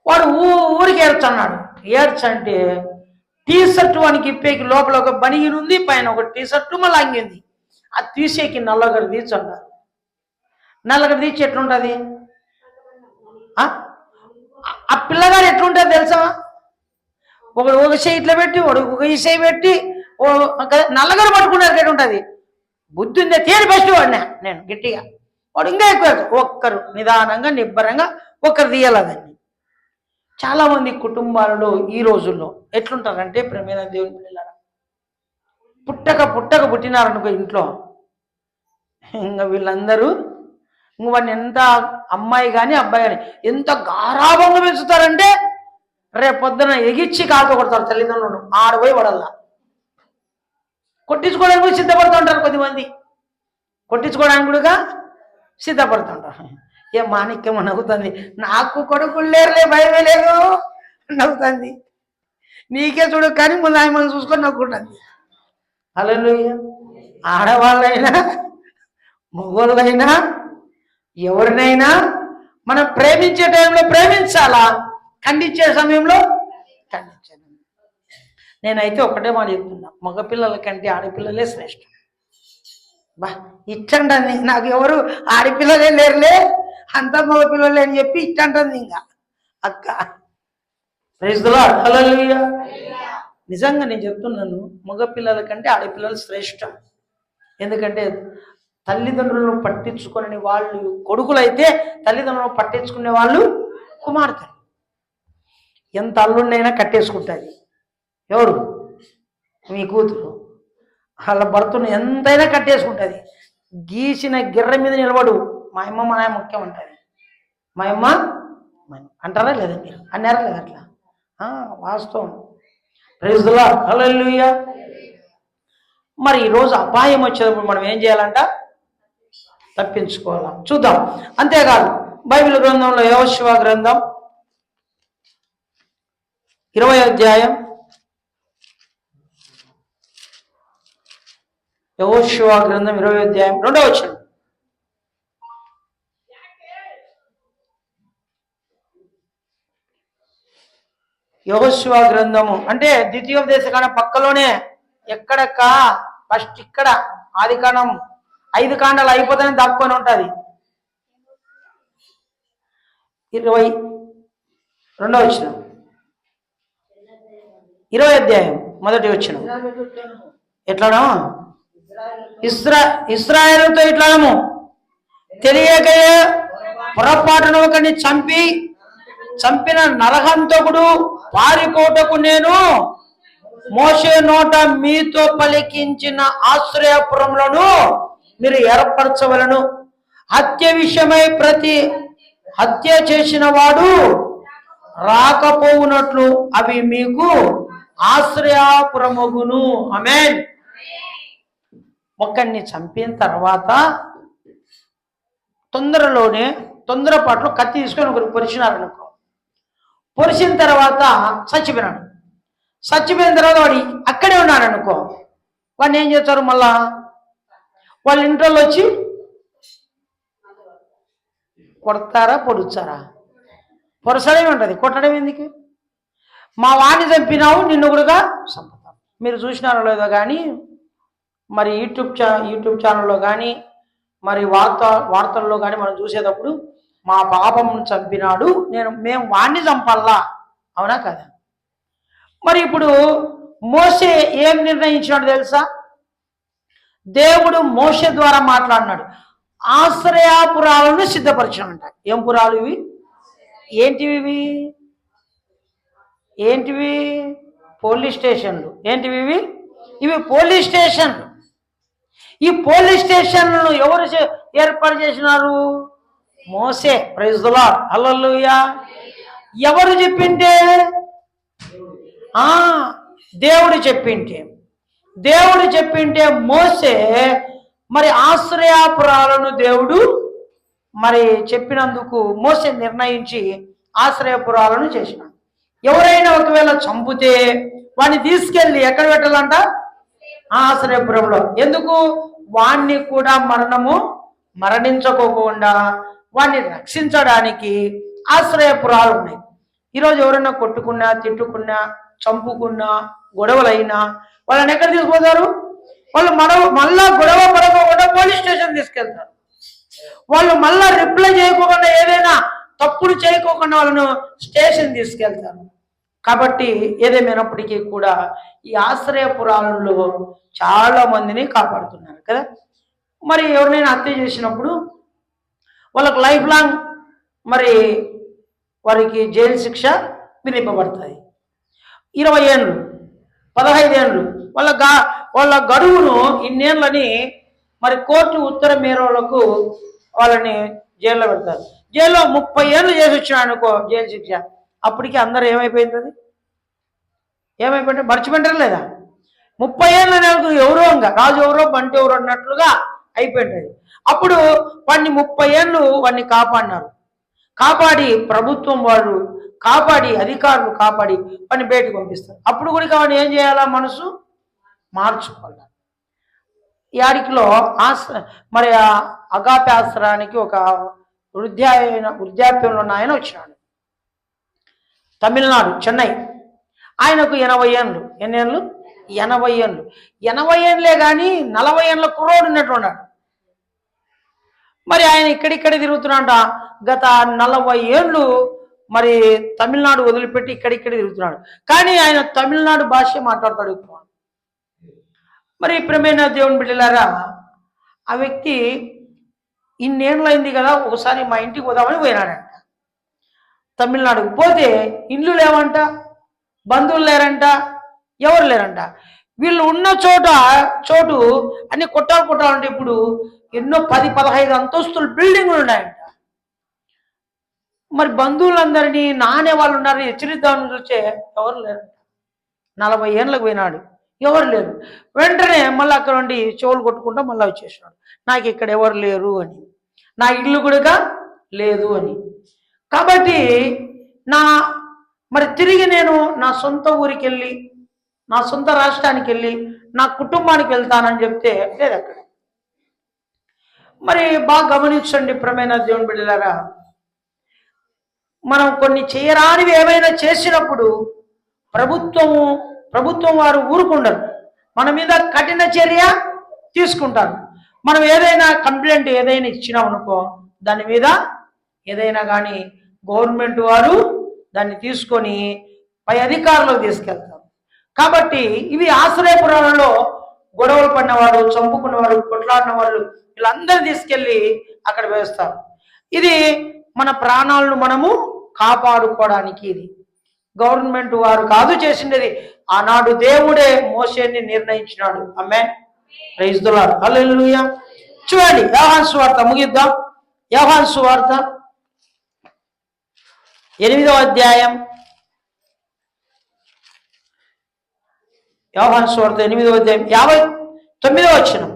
వాడు ఊరికి ఏడ్చన్నాడు. ఏడ్చంటే టీ షర్టు వానికి ఇప్పేకి లోపల ఒక బనిగిన్ ఉంది, పైన ఒక టీ షర్టు మళ్ళీ అంగింది. అది తీసేకి నల్లగడ తీర్చన్నారు. నల్లగడ తీర్చి ఎట్లుంటుంది? ఆ పిల్లగాడు ఎట్లుంటుంది తెలుసా? ఒకడు ఒక చేయి ఇట్లా పెట్టి, వాడు ఒక ఈ చేయి పెట్టి నల్లగడ పట్టుకున్నారు. ఎట్లుంటుంది? బుద్ధి ఉందే తేలి బెస్ట్ వాడినా నేను గట్టిగా. వాడు ఇంకా ఎక్కువ ఒక్కరు నిదానంగా నిబ్బరంగా ఒక్కరు తీయాలదండి. చాలా మంది కుటుంబాలలో ఈ రోజుల్లో ఎట్లుంటారంటే ప్రేమైన దేవుని పిల్లలారా, పుట్టక పుట్టినారనుకో ఇంట్లో, ఇంకా వీళ్ళందరూ ఇంక వాడిని ఎంత అమ్మాయి కానీ అబ్బాయి కానీ ఎంత గారాభంగా పెంచుతారంటే రేపొద్దున ఎగిచ్చి కాలుతో కొడతారు తల్లిదండ్రులు. ఆడపోయి పడల్లా. కొట్టించుకోవడానికి కూడా సిద్ధపడుతూ ఉంటారు కొద్దిమంది. కొట్టించుకోవడానికి కూడా సిద్ధపడుతుంటారు. ఏ మాణిక్యం నవ్వుతుంది, నాకు కొడుకులు లేరులే, భయమే లేదు నవ్వుతుంది. నీకే చూడు కానీ ముందు ఆయన మనం చూసుకొని నవ్వుకుంటుంది. హల్లెలూయా. ఆడవాళ్ళైనా మగవాళ్ళైనా ఎవరినైనా మనం ప్రేమించే టైంలో ప్రేమించాలా, ఖండించే సమయంలో ఖండించాలి. నేనైతే ఒకటే మాట చెప్తున్నా, మగపిల్లల కంటే ఆడపిల్లలే శ్రేష్టం. ఇట్టంటుంది. నాకు ఎవరు ఆడపిల్లలే లేరులే, అంతా మగపిల్లలే అని చెప్పి ఇట్టంటుంది. ఇంకా అక్క ప్రైజ్ ది లార్డ్, హల్లెలూయా. నిజంగా నేను చెప్తున్నాను, మగపిల్లల కంటే ఆడపిల్లలు శ్రేష్టం. ఎందుకంటే తల్లిదండ్రులను పట్టించుకునే వాళ్ళు కొడుకులైతే తల్లిదండ్రులను పట్టించుకునే వాళ్ళు కుమార్తెలు. ఎంత అల్లుండైనా కట్టేసుకుంటుంది. ఎవరు? మీ కూతురు. వాళ్ళ భర్తను ఎంతైనా కట్టేసుకుంటుంది. గీసిన గిర్ర మీద నిలబడు, మా అమ్మ మా నాయన ముఖ్యం అంటుంది. మా అమ్మ అంటారా లేదా? మీరు అన్నారా లేదా? అట్లా వాస్తవం. ప్రైజ్ ది లార్డ్, హల్లెలూయా. మరి ఈరోజు అపాయం వచ్చేటప్పుడు మనం ఏం చేయాలంట? తప్పించుకోవాలా. చూద్దాం. అంతేకాదు బైబిల్ గ్రంథంలో యెహోషువ గ్రంథం 20వ అధ్యాయం, యెహోషువ గ్రంథం 20వ అధ్యాయం 2వ వచనం. యెహోషువ గ్రంథము అంటే ద్వితీయోపదేశకాండం పక్కలోనే, ఎక్కడక్క ఫస్ట్ ఇక్కడ ఆదికాండం 5 కాండాలు అయిపోతేనే దాక్కొని ఉంటుంది. 22వ వచనం, 20వ అధ్యాయం 1వ వచనం. ఎట్లానా? ఇశ్రాయేలుతో ఇట్లానము, తెలియకయే పొరపాటును ఒకరిని చంపిన నరహంతకుడు పారిపోటకు నేను మోషే నోట మీతో పలికించిన ఆశ్రయపురములను మీరు ఏర్పరచవలను. హత్య విషయమై ప్రతి హత్య చేసిన వాడు రాకపోవునట్లు అవి మీకు ఆశ్రయపురమగును. ఆమేన్. ఒకరిని చంపిన తర్వాత తొందరపాట్లు కత్తి తీసుకొని ఒకరు పొరిచినారనుకో, పొరిచిన తర్వాత చచ్చిపోయినాడు. చచ్చిపోయిన తర్వాత వాడు అక్కడే ఉన్నాడు అనుకో, వాడిని ఏం చేస్తారు? మళ్ళా వాళ్ళ ఇంట్లో వచ్చి కొడతారా, పొడుచారా? పొరసడమే ఉంటుంది, కొట్టడం ఎందుకు? మా వాడిని చంపినావు, నిన్ను కూడా చంపుతాం. మీరు చూసినారో లేదో కానీ మరి యూట్యూబ్ ఛానల్లో కానీ మరి వార్తల్లో కానీ మనం చూసేటప్పుడు మా పాపం చంపినాడు, మేము వాడిని చంపాలా, అవునా కదా? మరి ఇప్పుడు మోషే ఏం నిర్ణయించినాడు తెలుసా? దేవుడు మోషే ద్వారా మాట్లాడినాడు. ఆశ్రయపురాలను సిద్ధపరిచాడంట. ఏం పురాలు ఇవి? ఏంటివి? పోలీస్ స్టేషన్లు. ఏంటివి ఇవి? ఇవి పోలీస్ స్టేషన్లు. ఈ పోలీస్ స్టేషన్లను ఎవరు ఏర్పాటు చేసినారు? మోసే. ప్రైజ్ ది లార్డ్, హల్లెలూయా. ఎవరు చెప్పింటే? దేవుడు చెప్పింటే మోసే మరి ఆశ్రయపురాలను దేవుడు మరి చెప్పినందుకు మోసే నిర్ణయించి ఆశ్రయపురాలను చేసినాడు. ఎవరైనా ఒకవేళ చంపితే వాడిని తీసుకెళ్ళి ఎక్కడ పెట్టాలంట? ఆశ్రయపురంలో. ఎందుకు? వాణ్ణి కూడా మరణించకోకుండా వాణ్ణి రక్షించడానికి ఆశ్రయపురాలు ఉన్నాయి. ఈరోజు ఎవరైనా కొట్టుకున్నా, తిట్టుకున్నా, చంపుకున్నా, గొడవలైనా వాళ్ళని ఎక్కడ తీసుకుపోతారు? వాళ్ళు మళ్ళా గొడవ పడకోకుండా పోలీస్ స్టేషన్ తీసుకెళ్తారు. వాళ్ళు మళ్ళా రిప్లై చేయకోకుండా, ఏదైనా తప్పులు చేయకోకుండా వాళ్ళను స్టేషన్ తీసుకెళ్తారు. కాబట్టి ఏదేమైనప్పటికీ కూడా ఈ ఆశ్రయపురాలలో చాలా మందిని కాపాడుతున్నారు కదా. మరి ఎవరినైనా హత్య చేసినప్పుడు వాళ్ళకు లైఫ్ లాంగ్ మరి వారికి జైలు శిక్ష విధింపబడుతుంది. 20 ఏళ్ళు, 15 ఏళ్ళు వాళ్ళ గడువును ఇన్నేళ్ళని మరి కోర్టు ఉత్తర మేరకు వాళ్ళని జైల్లో పెడతారు. జైల్లో 30 ఏళ్ళు చేసి వచ్చినాడు అనుకో జైలు శిక్ష. అప్పటికి అందరూ ఏమైపోయింది? మర్చిపోయింటారు లేదా? 30 ఏళ్ళ నెలకు ఎవరో ఇంకా రాజు ఎవరో బంటి ఎవరో అన్నట్లుగా అయిపోయింటుంది. అప్పుడు వాడిని 30 ఏళ్ళు వాడిని కాపాడి ప్రభుత్వం వాళ్ళు కాపాడి, అధికారులు కాపాడి వాడిని బయటకు పంపిస్తారు. అప్పుడు కూడా వాడిని ఏం చేయాలా? మనసు మార్చుకోవాలి. ఈ ఆడికిలో మరి అగాపే ఆశ్రయానికి ఒక వృద్ధాప్యంలో ఉన్న ఆయన వచ్చినాడు. తమిళనాడు, చెన్నై. ఆయనకు 80 ఏళ్ళు. ఎన్ని ఏళ్ళు? 80 ఏళ్ళు. 80 ఏళ్ళే కానీ 40 ఏళ్ళ కుర్రోడు ఉన్నట్టున్నాడు. మరి ఆయన ఇక్కడిక్కడ తిరుగుతున్నాడ. గత 40 ఏళ్ళు మరి తమిళనాడు వదిలిపెట్టి ఇక్కడిక్కడ తిరుగుతున్నాడు. కానీ ఆయన తమిళనాడు భాష మాట్లాడతాడు. మరి ప్రియమైన దేవుని బిడ్డలారా, ఆ వ్యక్తి ఇన్నేళ్ళైంది కదా, ఒకసారి మా ఇంటికి పోదామని పోయినాడంట. తమిళనాడుకు పోతే ఇండ్లు లేవంట, బంధువులు లేరంట, ఎవరు లేరంట. వీళ్ళు ఉన్న చోటు అన్ని కొట్టాలంటే ఇప్పుడు ఎన్నో 10-15 అంతస్తులు బిల్డింగులు ఉన్నాయంట. మరి బంధువులందరినీ నానే వాళ్ళు ఉన్నారని హెచ్చరిద్దామని చూస్తే ఎవరు లేరంట. 40 ఏళ్ళకు పోయినాడు, ఎవరు లేరు. వెంటనే మళ్ళీ అక్కడ నుండి చెవులు కొట్టుకుంటా మళ్ళీ వచ్చేసినాడు. నాకు ఇక్కడ ఎవరు లేరు అని, నా ఇల్లు కూడా లేదు అని. కాబట్టి మరి తిరిగి నేను నా సొంత ఊరికి వెళ్ళి, నా సొంత రాష్ట్రానికి వెళ్ళి నా కుటుంబానికి వెళ్తానని చెప్తే లేదు అక్కడ. మరి బాగా గమనించండి ప్రియమైన దేవుని బిడ్డలారా, మనం కొన్ని చేయరానివి ఏమైనా చేసినప్పుడు ప్రభుత్వం వారు ఊరుకుండరు, మన మీద కఠిన చర్య తీసుకుంటారు. మనం ఏదైనా కంప్లైంట్ ఏదైనా ఇచ్చినామనుకో, దాని మీద ఏదైనా కానీ గవర్నమెంట్ వారు దాన్ని తీసుకొని పై అధికారులకు తీసుకెళ్తారు. కాబట్టి ఇవి ఆశ్రయపురాలలో గొడవలు పడినవాడు, చంపుకున్నవాడు, కొట్లాడిన వాళ్ళు వీళ్ళందరూ తీసుకెళ్ళి అక్కడ వేస్తారు. ఇది మన ప్రాణాలను మనము కాపాడుకోవడానికి. ఇది గవర్నమెంట్ వారు కాదు చేసిండేది, ఆనాడు దేవుడే మోషేని నిర్ణయించినాడు. ఆమేన్, ప్రైజ్ ది లార్డ్, హల్లెలూయా. చూడండి యోహాను సువార్త, ముగిద్దాం. యోహాను సువార్త 8వ అధ్యాయం, యోహాను సువార్త 8వ అధ్యాయం 59వ వచనం.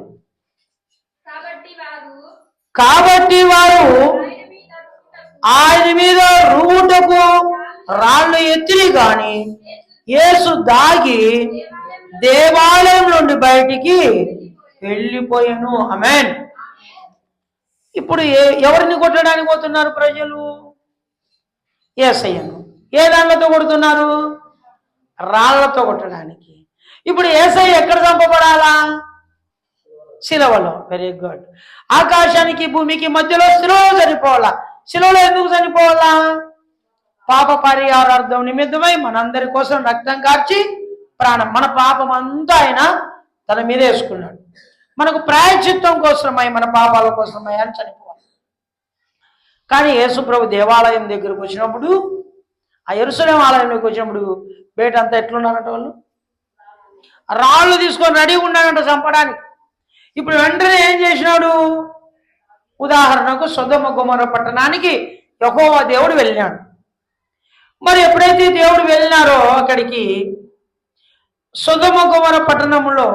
కాబట్టి వారు ఆయన మీద రువుటకు రాళ్ళు ఎత్తిరి గాని యేసు దాగి దేవాలయం నుండి బయటికి వెళ్ళిపోయాను. ఆమేన్. ఇప్పుడు ఎవరిని కొట్టడానికి పోతున్నారు ప్రజలు? యేసయ్యను. ఏ దానితో కొడుతున్నారు? రాళ్లతో కొట్టడానికి. ఇప్పుడు యేసయ్య ఎక్కడ చంపబడాలా? శిలువలో. Very good. ఆకాశానికి భూమికి మధ్యలో శిలువ చనిపోవాలా. శిలువలో ఎందుకు చనిపోవాలా? పాప పరిహారార్థం నిమిత్తమై మనందరి కోసం రక్తం కార్చి ప్రాణం, మన పాపం అంతా ఆయన తన మీద వేసుకున్నాడు. మనకు ప్రాయశ్చిత్తం కోసమై, మన పాపాల కోసమై అని చనిపోవాలి. కానీ యేసు ప్రభు దేవాలయం దగ్గరకు వచ్చినప్పుడు, ఆ యెరూషలేము ఆలయంలోకి వచ్చినప్పుడు బయట అంతా ఎట్లున్నారంట, వాళ్ళు రాళ్ళు తీసుకొని రెడీగా ఉన్నారంట చంపడానికి. ఇప్పుడు వెంటనే ఏం చేసినాడు? ఉదాహరణకు సొదొమ గొమొర్రా పట్టణానికి యెహోవా దేవుడు వెళ్ళినాడు. మరి ఎప్పుడైతే దేవుడు వెళ్ళినారో అక్కడికి, సొదొమ గొమొర్రా పట్టణంలో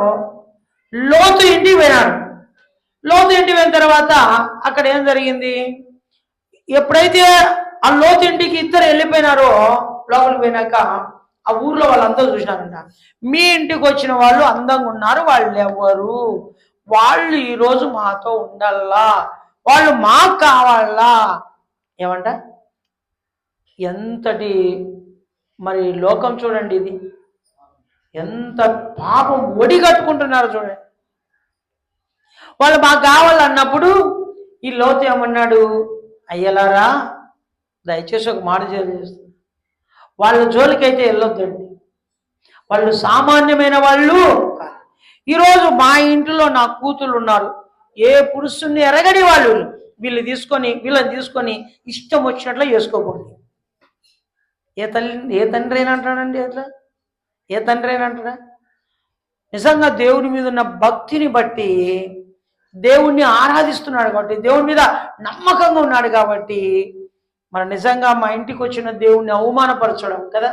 లోతు ఇంటికి వెళ్ళాడు. లోతు ఇంటికి వెళ్ళిన తర్వాత అక్కడ ఏం జరిగింది? ఎప్పుడైతే ఆ లోతు ఇంటికి ఇద్దరు వెళ్ళిపోయినారో, లోపలికి పోయినాక ఆ ఊర్లో వాళ్ళందరూ చూసినారంట, మీ ఇంటికి వచ్చిన వాళ్ళు అందంగా ఉన్నారు, వాళ్ళు ఎవరు? వాళ్ళు ఈరోజు మాతో ఉండాలా, వాళ్ళు మాకు కావాలా. ఏమంట? ఎంతటి మరి లోకం చూడండి, ఇది ఎంత పాపం ఒడిగట్టుకుంటున్నారు చూడండి. వాళ్ళు మాకు కావాలన్నప్పుడు ఈ లోతు ఏమన్నాడు? అయ్యలారా, దయచేసి ఒక మాట చేస్తుంది, వాళ్ళ జోలికైతే వెళ్ళొద్దండి, వాళ్ళు సామాన్యమైన వాళ్ళు. ఈరోజు మా ఇంట్లో నా కూతుళ్ళు ఉన్నారు, ఏ పురుషుని ఎరగని వాళ్ళు, వీళ్ళని తీసుకొని ఇష్టం వచ్చినట్లు చేసుకోకండి. ఏ తండ్రి అయినా అంటాడండి అట్లా? ఏ తండ్రి అయినా అంటాడా? నిజంగా దేవుని మీద ఉన్న భక్తిని బట్టి, దేవుణ్ణి ఆరాధిస్తున్నాడు కాబట్టి, దేవుని మీద నమ్మకంగా ఉన్నాడు కాబట్టి, మరి నిజంగా మా ఇంటికి వచ్చిన దేవుణ్ణి అవమానపరచడం కదా.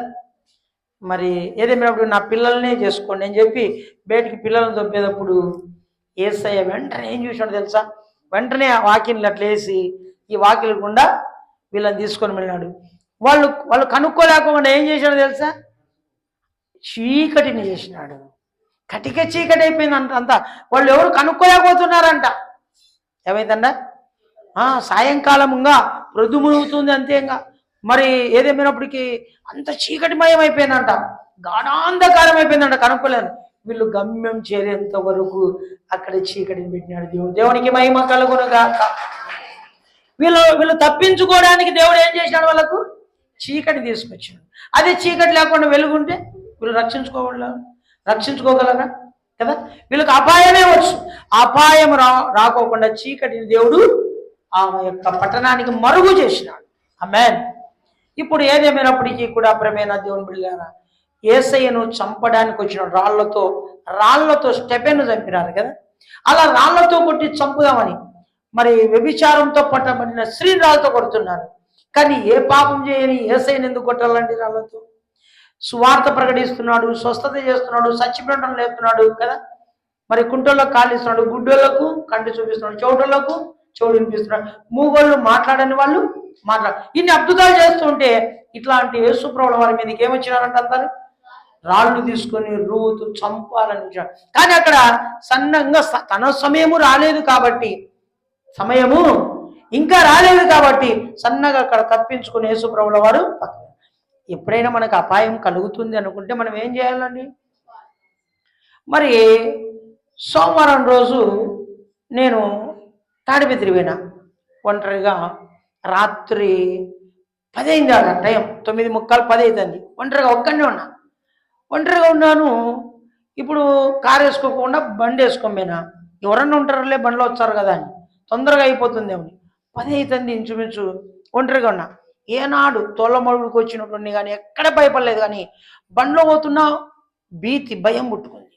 మరి ఏదేమైనప్పుడు నా పిల్లల్నే చేసుకోండి అని చెప్పి బయటికి పిల్లలను దొబ్బేటప్పుడు యేసయ్య వెంటనే ఏం చూసినాడు తెలుసా? వెంటనే ఆ వాకిలు అట్లా వేసి ఈ వాకిలి గుండా వీళ్ళని తీసుకొని వెళ్ళినాడు. వాళ్ళు కనుక్కోలేకుండా ఏం చేశాడు తెలుసా? చీకటిని చేసినాడు. కటిక చీకటి అయిపోయింది అంతా. వాళ్ళు ఎవరు కనుక్కోలేకపోతున్నారంట. ఏమైందంట? సాయంకాలంగా ప్రొద్దుమునుగుతుంది అంతే. ఇంకా మరి ఏదేమైనప్పటికీ అంత చీకటిమయం అయిపోయిందంట, గాఢాంధకారం అయిపోయిందంట, కనుక్కోలేదు. వీళ్ళు గమ్యం చేరేంత వరకు అక్కడ చీకటిని పెట్టినాడు దేవుడు. దేవునికి మహిమ కలుగునుగాక. వీళ్ళు తప్పించుకోవడానికి దేవుడు ఏం చేసినాడు? వాళ్ళకు చీకటి తీసుకొచ్చాడు. అదే చీకటి లేకుండా వెలుగుంటే వీళ్ళు రక్షించుకోగలరా? కదా. వీళ్ళకి అపాయమే వచ్చు. అపాయం రాకోకుండా చీకటిని దేవుడు ఆ యొక్క పట్టణానికి మరుగు చేసినాడు. ఆమేన్. ఇప్పుడు ఏదేమైనప్పటికీ కూడా ప్రియమైన దేవుని బిడ్డలారా, యేసయ్యను చంపడానికి వచ్చిన రాళ్లతో స్టెఫెను చంపినారు కదా. అలా రాళ్లతో కొట్టి చంపుదామని మరి వ్యభిచారంతో పట్టబడిన స్త్రీని రాళ్ళతో కొడుతున్నారు. కానీ ఏ పాపం చేయని యేసయ్యను ఎందుకు కొట్టాలండి రాళ్లతో? సువార్త ప్రకటిస్తున్నాడు, స్వస్థత చేస్తున్నాడు, సచ్చిపెట్టడం లేస్తున్నాడు కదా. మరి కుంటోళ్ళకు కాళ్ళు ఇస్తున్నాడు, గుడ్డోళ్లకు కంటి చూపిస్తున్నాడు, చెవుటోళ్లకు చెవుడు వినిపిస్తున్నాడు, మూగోళ్ళు మాట్లాడని వాళ్ళు ఇన్ని అద్భుతాలు చేస్తుంటే ఇట్లాంటి యేసు ప్రభువుల వారి మీదకి ఏమొచ్చినారంట అందరు? రాళ్ళు తీసుకొని రూతు చంపాలని. కానీ అక్కడ సన్నంగా తన సమయము ఇంకా రాలేదు కాబట్టి సన్నగా అక్కడ తప్పించుకుని యేసు ప్రభువుల వారు. ఎప్పుడైనా మనకు అపాయం కలుగుతుంది అనుకుంటే మనం ఏం చేయాలండి? మరి సోమవారం రోజు నేను తాడిపత్రి పోయినా ఒంటరిగా. రాత్రి 10 అయింది, టైం 9:45 10 అవుతుంది. ఒంటరిగా ఉన్నాను. ఇప్పుడు కారు వేసుకోకుండా బండి వేసుకొని పోయినా. ఎవరన్నా ఉంటారులే, బండిలో వచ్చారు కదా అని, తొందరగా అయిపోతుందేమో. 10 అవుతుంది ఇంచుమించు. ఒంటరిగా ఉన్నా. ఏనాడు తోళ్ళమడుగుడికి వచ్చినటువంటి కానీ ఎక్కడ భయపడలేదు. కానీ బండిలో పోతున్నా భయం పుట్టుకుంది.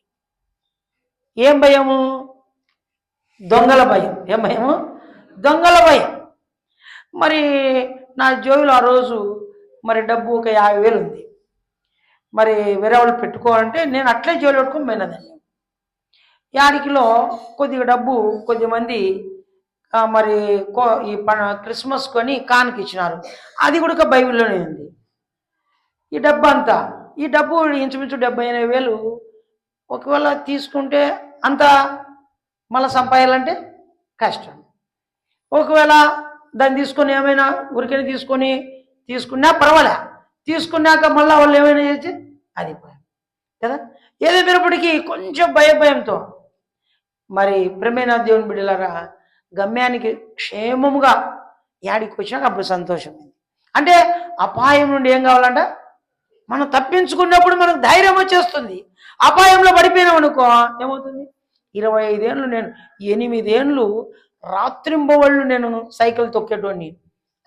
ఏం భయము? దొంగల భయం. ఏం భయము? దొంగల భయం. మరి నా జోబులో ఆ రోజు మరి డబ్బు ఒక 50,000 ఉంది. మరి వేరే వాళ్ళు పెట్టుకోవాలంటే నేను అట్లే జోలు పెట్టుకొని పోయినదాన్ని. యాడికిలో కొద్దిగా డబ్బు కొద్దిమంది మరి ఈ క్రిస్మస్ కొని కానుక ఇచ్చినారు. అది కూడా బైబిల్లోనే ఉంది. ఈ డబ్బు ఇంచుమించు 78,000. ఒకవేళ తీసుకుంటే అంత మళ్ళీ సంపాదాలంటే కష్టం. ఒకవేళ దాన్ని తీసుకొని ఏమైనా ఊరికైనా తీసుకున్నా పర్వాలే, తీసుకున్నాక మళ్ళీ వాళ్ళు ఏమైనా చేసి అది కదా. ఏదైనప్పటికీ కొంచెం భయంతో మరి ప్రేమైన దేవుని బిడ్డలారా, గమ్యానికి క్షేమముగా యాడికి వచ్చినాక అప్పుడు సంతోషమైంది. అంటే అపాయం నుండి ఏం కావాలంట? మనం తప్పించుకున్నప్పుడు మనకు ధైర్యం వచ్చేస్తుంది. అపాయంలో పడిపోయినాం అనుకో ఏమవుతుంది? 25 ఏళ్ళు, నేను 8 ఏళ్ళు రాత్రింబవళ్ళు నేను సైకిల్ తొక్కేటోడిని.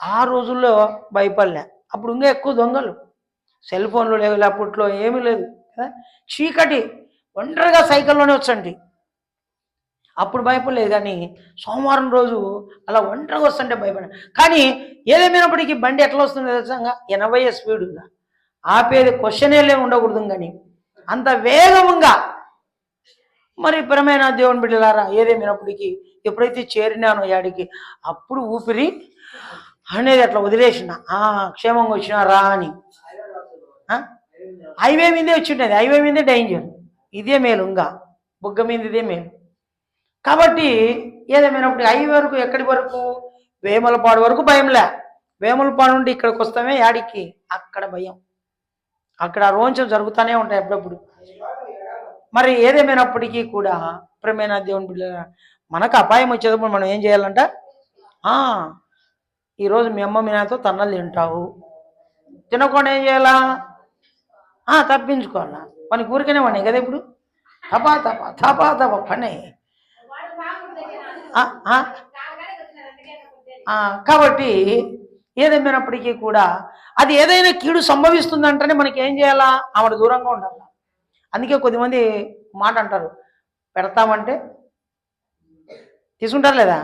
ఆ రోజుల్లో భయపడలే. అప్పుడు ఇంకా ఎక్కువ దొంగలు, సెల్ ఫోన్లు లేవు, అప్పట్లో ఏమీ లేదు కదా. చీకటి, ఒంటరిగా సైకిల్లోనే వచ్చండి. అప్పుడు భయపడలేదు. కానీ సోమవారం రోజు అలా ఒంటరిగా వస్తుంటే భయపడా. కానీ ఏదేమైనప్పటికీ బండి ఎట్లా వస్తుందో తెలుసంగా, 80 స్పీడుగా ఆపేది క్వశ్చనే ఉండకూడదు. కానీ అంత వేగంగా మరి పరమైన దేవుని బిడ్డలారా, ఏదేమైనప్పటికీ ఎప్పుడైతే చేరినానో యాడికి, అప్పుడు ఊపిరి అనేది అట్లా వదిలేసిన. క్షేమంగా వచ్చినారా అని. హైవే మీదే వచ్చిండేది, హైవే మీదే డేంజర్. ఇదే మేలు, ఇంకా బుగ్గ మీద ఇదే మేలు. కాబట్టి ఏదేమైనప్పుడు హైవే వరకు, ఎక్కడి వరకు? వేములపాడు వరకు భయంలే. వేములపాడు నుండి ఇక్కడికి వస్తామే యాడికి, అక్కడ భయం. అక్కడ రోంచం జరుగుతూనే ఉంటాయి అప్పుడప్పుడు. మరి ఏదేమైనప్పటికీ కూడా ప్రేమైన దేవుని బిడ్డ, మనకు అపాయం వచ్చేటప్పుడు మనం ఏం చేయాలంట? ఈరోజు మీ అమ్మ మీ నాతో తన్నలు తింటావు, తినకుండా ఏం చేయాలా? తప్పించుకోవాలా. మనకి ఊరికనే ఉన్నాయి కదా ఇప్పుడు, తపా పని. కాబట్టి ఏదేమైనప్పటికీ కూడా అది ఏదైనా కీడు సంభవిస్తుందంటేనే మనకి ఏం చేయాలా? ఆవిడ దూరంగా ఉండాలి. అందుకే కొద్దిమంది మాట అంటారు, పెడతామంటే తీసుకుంటారు లేదా,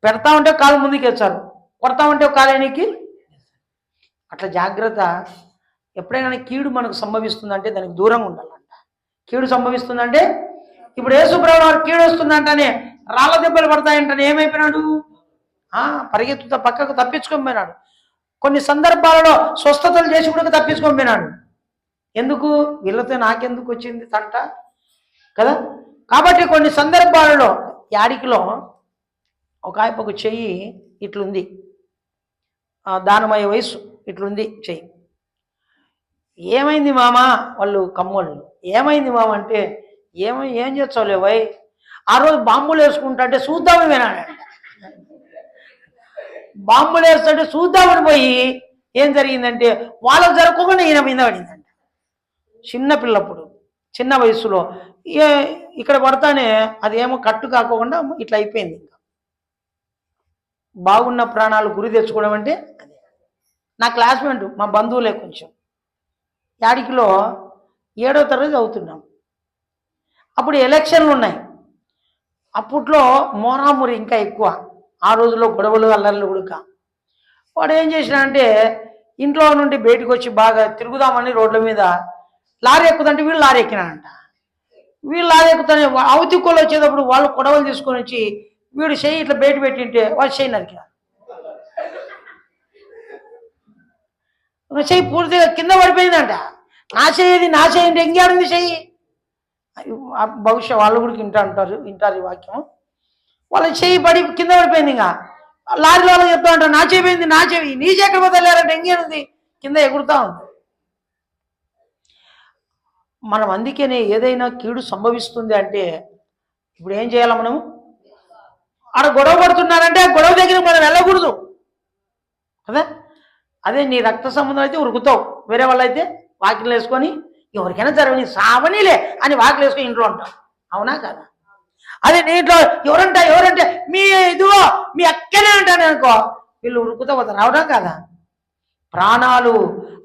పెడతామంటే కాలు ముందుకు వచ్చారు, కొడతామంటే కాలు వెనక్కి. అట్లా జాగ్రత్త. ఎప్పుడైనా కీడు మనకు సంభవిస్తుందంటే దానికి దూరంగా ఉండాలంట. కీడు సంభవిస్తుందంటే ఇప్పుడు యేసుప్రభువు వారు కీడు వస్తుందంటనే, రాళ్ళ దెబ్బలు పడతాయంటనే ఏమైపోయినాడు? పరిగెత్తుతా పక్కకు తప్పించుకొని పోయినాడు. కొన్ని సందర్భాలలో స్వస్థతలు చేసి కూడా తప్పించుకొని పోయినాడు. ఎందుకు? వీళ్ళతో నాకెందుకు వచ్చింది తంట కదా. కాబట్టి కొన్ని సందర్భాలలో యాడికిలో ఒక ఆయనకు చెయ్యి ఇట్లుంది, దానమయ్యే వయసు ఇట్లుంది చెయ్యి. ఏమైంది మామ? వాళ్ళు కమ్మోళ్ళు. ఏమైంది మామ అంటే, ఏం చేస్తావులే వై, ఆ రోజు బాంబులు వేసుకుంటా అంటే చూద్దామని వినాడు. బాంబులు వేస్తుంటే చూద్దామని పోయి ఏం జరిగిందంటే, వాళ్ళకు జరగకుండా ఈయన మీద పడిందంట. చిన్నపిల్లప్పుడు చిన్న వయసులో ఇక్కడ పడతానే అది ఏమో కట్టు కాకుండా ఇట్లా అయిపోయింది. ఇంకా బాగున్న ప్రాణాలు గురి తెచ్చుకోవడం అంటే నా క్లాస్మేట్, మా బంధువులే, కొంచెం యాడికిలో 7వ తరగతి చదువుతున్నాం. అప్పుడు ఎలక్షన్లు ఉన్నాయి. అప్పట్లో మోరామురి ఇంకా ఎక్కువ, ఆ రోజుల్లో గొడవలు అల్లర్లు ఉడక. వాడు ఏం చేసినాడంటే ఇంట్లో నుండి బయటకు వచ్చి బాగా తిరుగుదామని రోడ్ల మీద లారీ ఎక్కుతుంటే వీళ్ళు లారీ ఎక్కినాడంట. వీళ్ళు లారీ ఎక్కుతానే అవతిక్కులు వచ్చేటప్పుడు వాళ్ళు గొడవలు తీసుకొని వచ్చి వీడు చెయ్యి ఇట్లా బయట పెట్టింటే వాళ్ళు చెయ్యి నరికినారు. చెయ్యి పూర్తిగా కింద పడిపోయిందంట. నా చెయ్యి నా చెయ్యి అంటే ఎంగాడుంది చెయ్యి. బహుశా వాళ్ళు కూడా వింటారు ఈ వాక్యం. వాళ్ళ చెయ్యి పడి కింద పడిపోయింది. ఇంకా లారీ వాళ్ళకి చెప్తా ఉంటారు, నా చెయ్యి పోయింది, నా చెయ్యి, నీ చెయ్యి ఎక్కడ పోతా లేరంటే ఎంగేనుంది, కింద ఎగురుతా ఉంది. మనం అందుకనే ఏదైనా కీడు సంభవిస్తుంది అంటే ఇప్పుడు ఏం చేయాలి? మనం ఆడ గొడవ పడుతున్నారంటే ఆ గొడవ దగ్గర మనం వెళ్ళకూడదు కదా. అదే నీ రక్త సంబంధం అయితే ఉరుకుతావు, వేరే వాళ్ళు అయితే వాకిలు వేసుకొని ఎవరికైనా జరగని సావనీలే అని వాకిలు వేసుకొని ఇంట్లో ఉంటావు. అవునా కదా? అదే నీ ఇంట్లో ఎవరంటే మీ ఇదిగో మీ అక్కనే అంటాను అనుకో, వీళ్ళు ఉరుకుతా పోతారు. అవునా కదా? ప్రాణాలు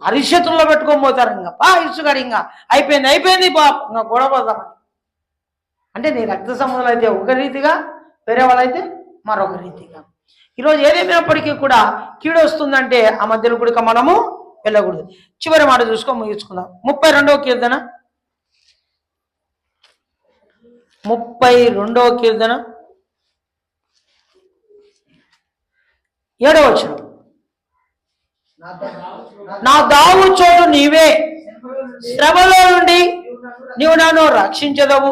అరిషతుల్లో పెట్టుకొని పోతారు. ఇంకా ఇసుగాడు ఇంకా అయిపోయింది ఇంకా గొడవ పోతామని. అంటే నీ రక్త సంబంధాలు అయితే ఒక రీతిగా, వేరే వాళ్ళైతే మరొక రీతిగా. ఈరోజు ఏదేమైనప్పటికీ కూడా కీడు వస్తుందంటే ఆ మధ్యలో కూడా మనము వెళ్ళకూడదు. చివరి మాట చూసుకొని ముగించుకుందాం. 32వ కీర్తన 7వ వచనం. నా దావు చోటు నీవే, శ్రమలో నుండి నీవు నన్ను రక్షించదవు,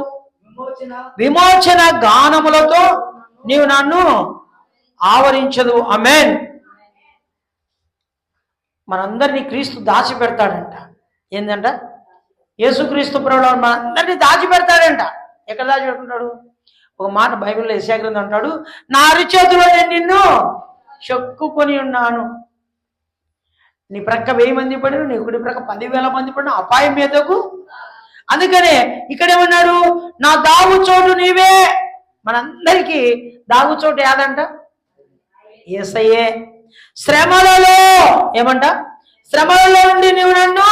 విమోచన గానములతో నీవు నన్ను ఆవరించదు. ఆమేన్. మనందరినీ క్రీస్తు దాచిపెడతాడంట. ఏంటంట? యేసుక్రీస్తు ప్రభువు మనందరినీ దాచిపెడతాడంట. ఎక్కడ దాచిపెట్టుకుంటాడు? ఒక మాట బైబిల్లో యెషయా గ్రంథం అంటాడు, నా అరిచేతిలో నేను నిన్ను చెక్కుకొని ఉన్నాను. నీ ప్రక్క 1000 మంది పడిన, నీ కుడి ప్రక్క 10,000 మంది పడిన అపాయం మీదకు. అందుకనే ఇక్కడేమన్నాడు? నా దాగు చోటు నీవే. మనందరికీ దాగు చోటు ఏదంట? యేసయ్యే. శ్రమలలో ఏమంట? శ్రమలలో నుండి నీవు నన్ను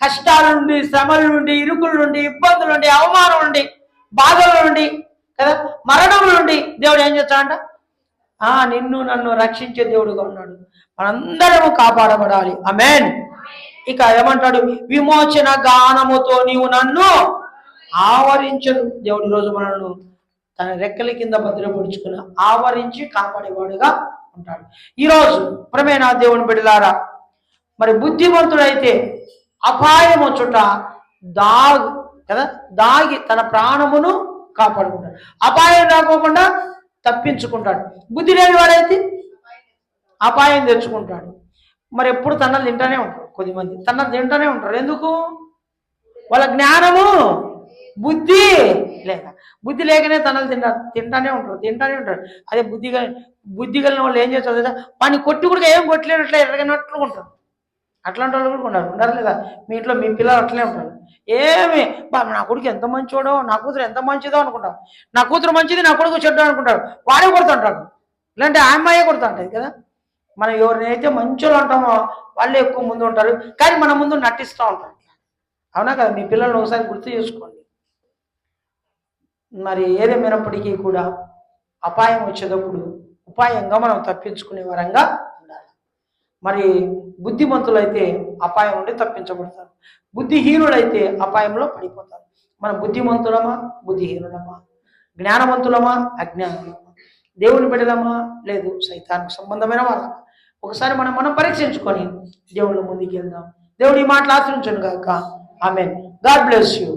కష్టాల నుండి, శ్రమల నుండి, ఇరుకుల నుండి, ఇబ్బందుల నుండి, అవమానం నుండి, బాధల నుండి కదా, మరణం నుండి దేవుడు ఏం చేస్తాడంట? నిన్ను నన్ను రక్షించే దేవుడుగా ఉన్నాడు. మనందరము కాపాడబడాలి. ఆమేన్. ఇక ఏమంటాడు? విమోచన గానముతో నీవు నన్ను ఆవరించదు. దేవుడు రోజు మనల్ని తన రెక్కల కింద భద్రపరుచుకుని ఆవరించి కాపాడేవాడుగా ఉంటాడు. ఈరోజు ప్రియమైన దేవుని బిడ్డలారా, మరి బుద్ధిమంతుడైతే అపాయం వచ్చుట దాగి తన ప్రాణమును కాపాడుకుంటాడు, అపాయం రాకోకుండా తప్పించుకుంటాడు. బుద్ధి లేని వాడైతే అపాయం తెచ్చుకుంటాడు. మరి ఎప్పుడు తన్నలు తింటానే ఉంటారు. కొద్దిమంది తన్నలు తింటానే ఉంటారు. ఎందుకు? వాళ్ళ జ్ఞానము బుద్ధి లేకనే తనలు తింటానే ఉంటారు. అదే బుద్ధి కలిగిన వాళ్ళు ఏం చేస్తారు కదా, వాడిని కొట్టి కూడా ఏం కొట్టలేనట్లే ఎరగనట్లు ఉంటారు. అట్లాంటి వాళ్ళు కూడా ఉండరు లేదా? మీ ఇంట్లో మీ పిల్లలు అట్లే ఉంటారు. ఏమి నా కొడుకు ఎంత మంచోడో, నా కూతురు ఎంత మంచిదో అనుకుంటాం. నా కూతురు మంచిది, నా కొడుకు చెడ్డ అనుకుంటాడు. వాడే కొడుతుంటాడు, ఇలాంటి అమ్మాయే కొడుతుంటది కదా. మనం ఎవరినైతే మంచోళ్ళు అంటామో వాళ్ళే ఎక్కువ ముందు ఉంటారు, కానీ మన ముందు నటిస్తూ ఉంటారు. అవునా కదా? మీ పిల్లల్ని ఒకసారి గుర్తు చేసుకోండి. మరి ఏదేమైనప్పటికీ కూడా అపాయం వచ్చేటప్పుడు ఉపాయంగా మనం తప్పించుకునే వరంగా ఉండాలి. మరి బుద్ధిమంతులైతే అపాయం నుండి తప్పించబడతారు, బుద్ధిహీనులైతే అపాయంలో పడిపోతారు. మన బుద్ధిమంతులమా, బుద్ధిహీనులమా, జ్ఞానవంతులమా, అజ్ఞానులమా, దేవుని బిడ్డలమా, లేదు సైతానికి సంబంధమైన వాళ్ళమా? ఒకసారి మనం పరీక్షించుకొని దేవుళ్ళ ముందుకు వెళ్దాం. దేవుడి మాటలు ఆచరించను గాక. ఆమేన్. God bless you.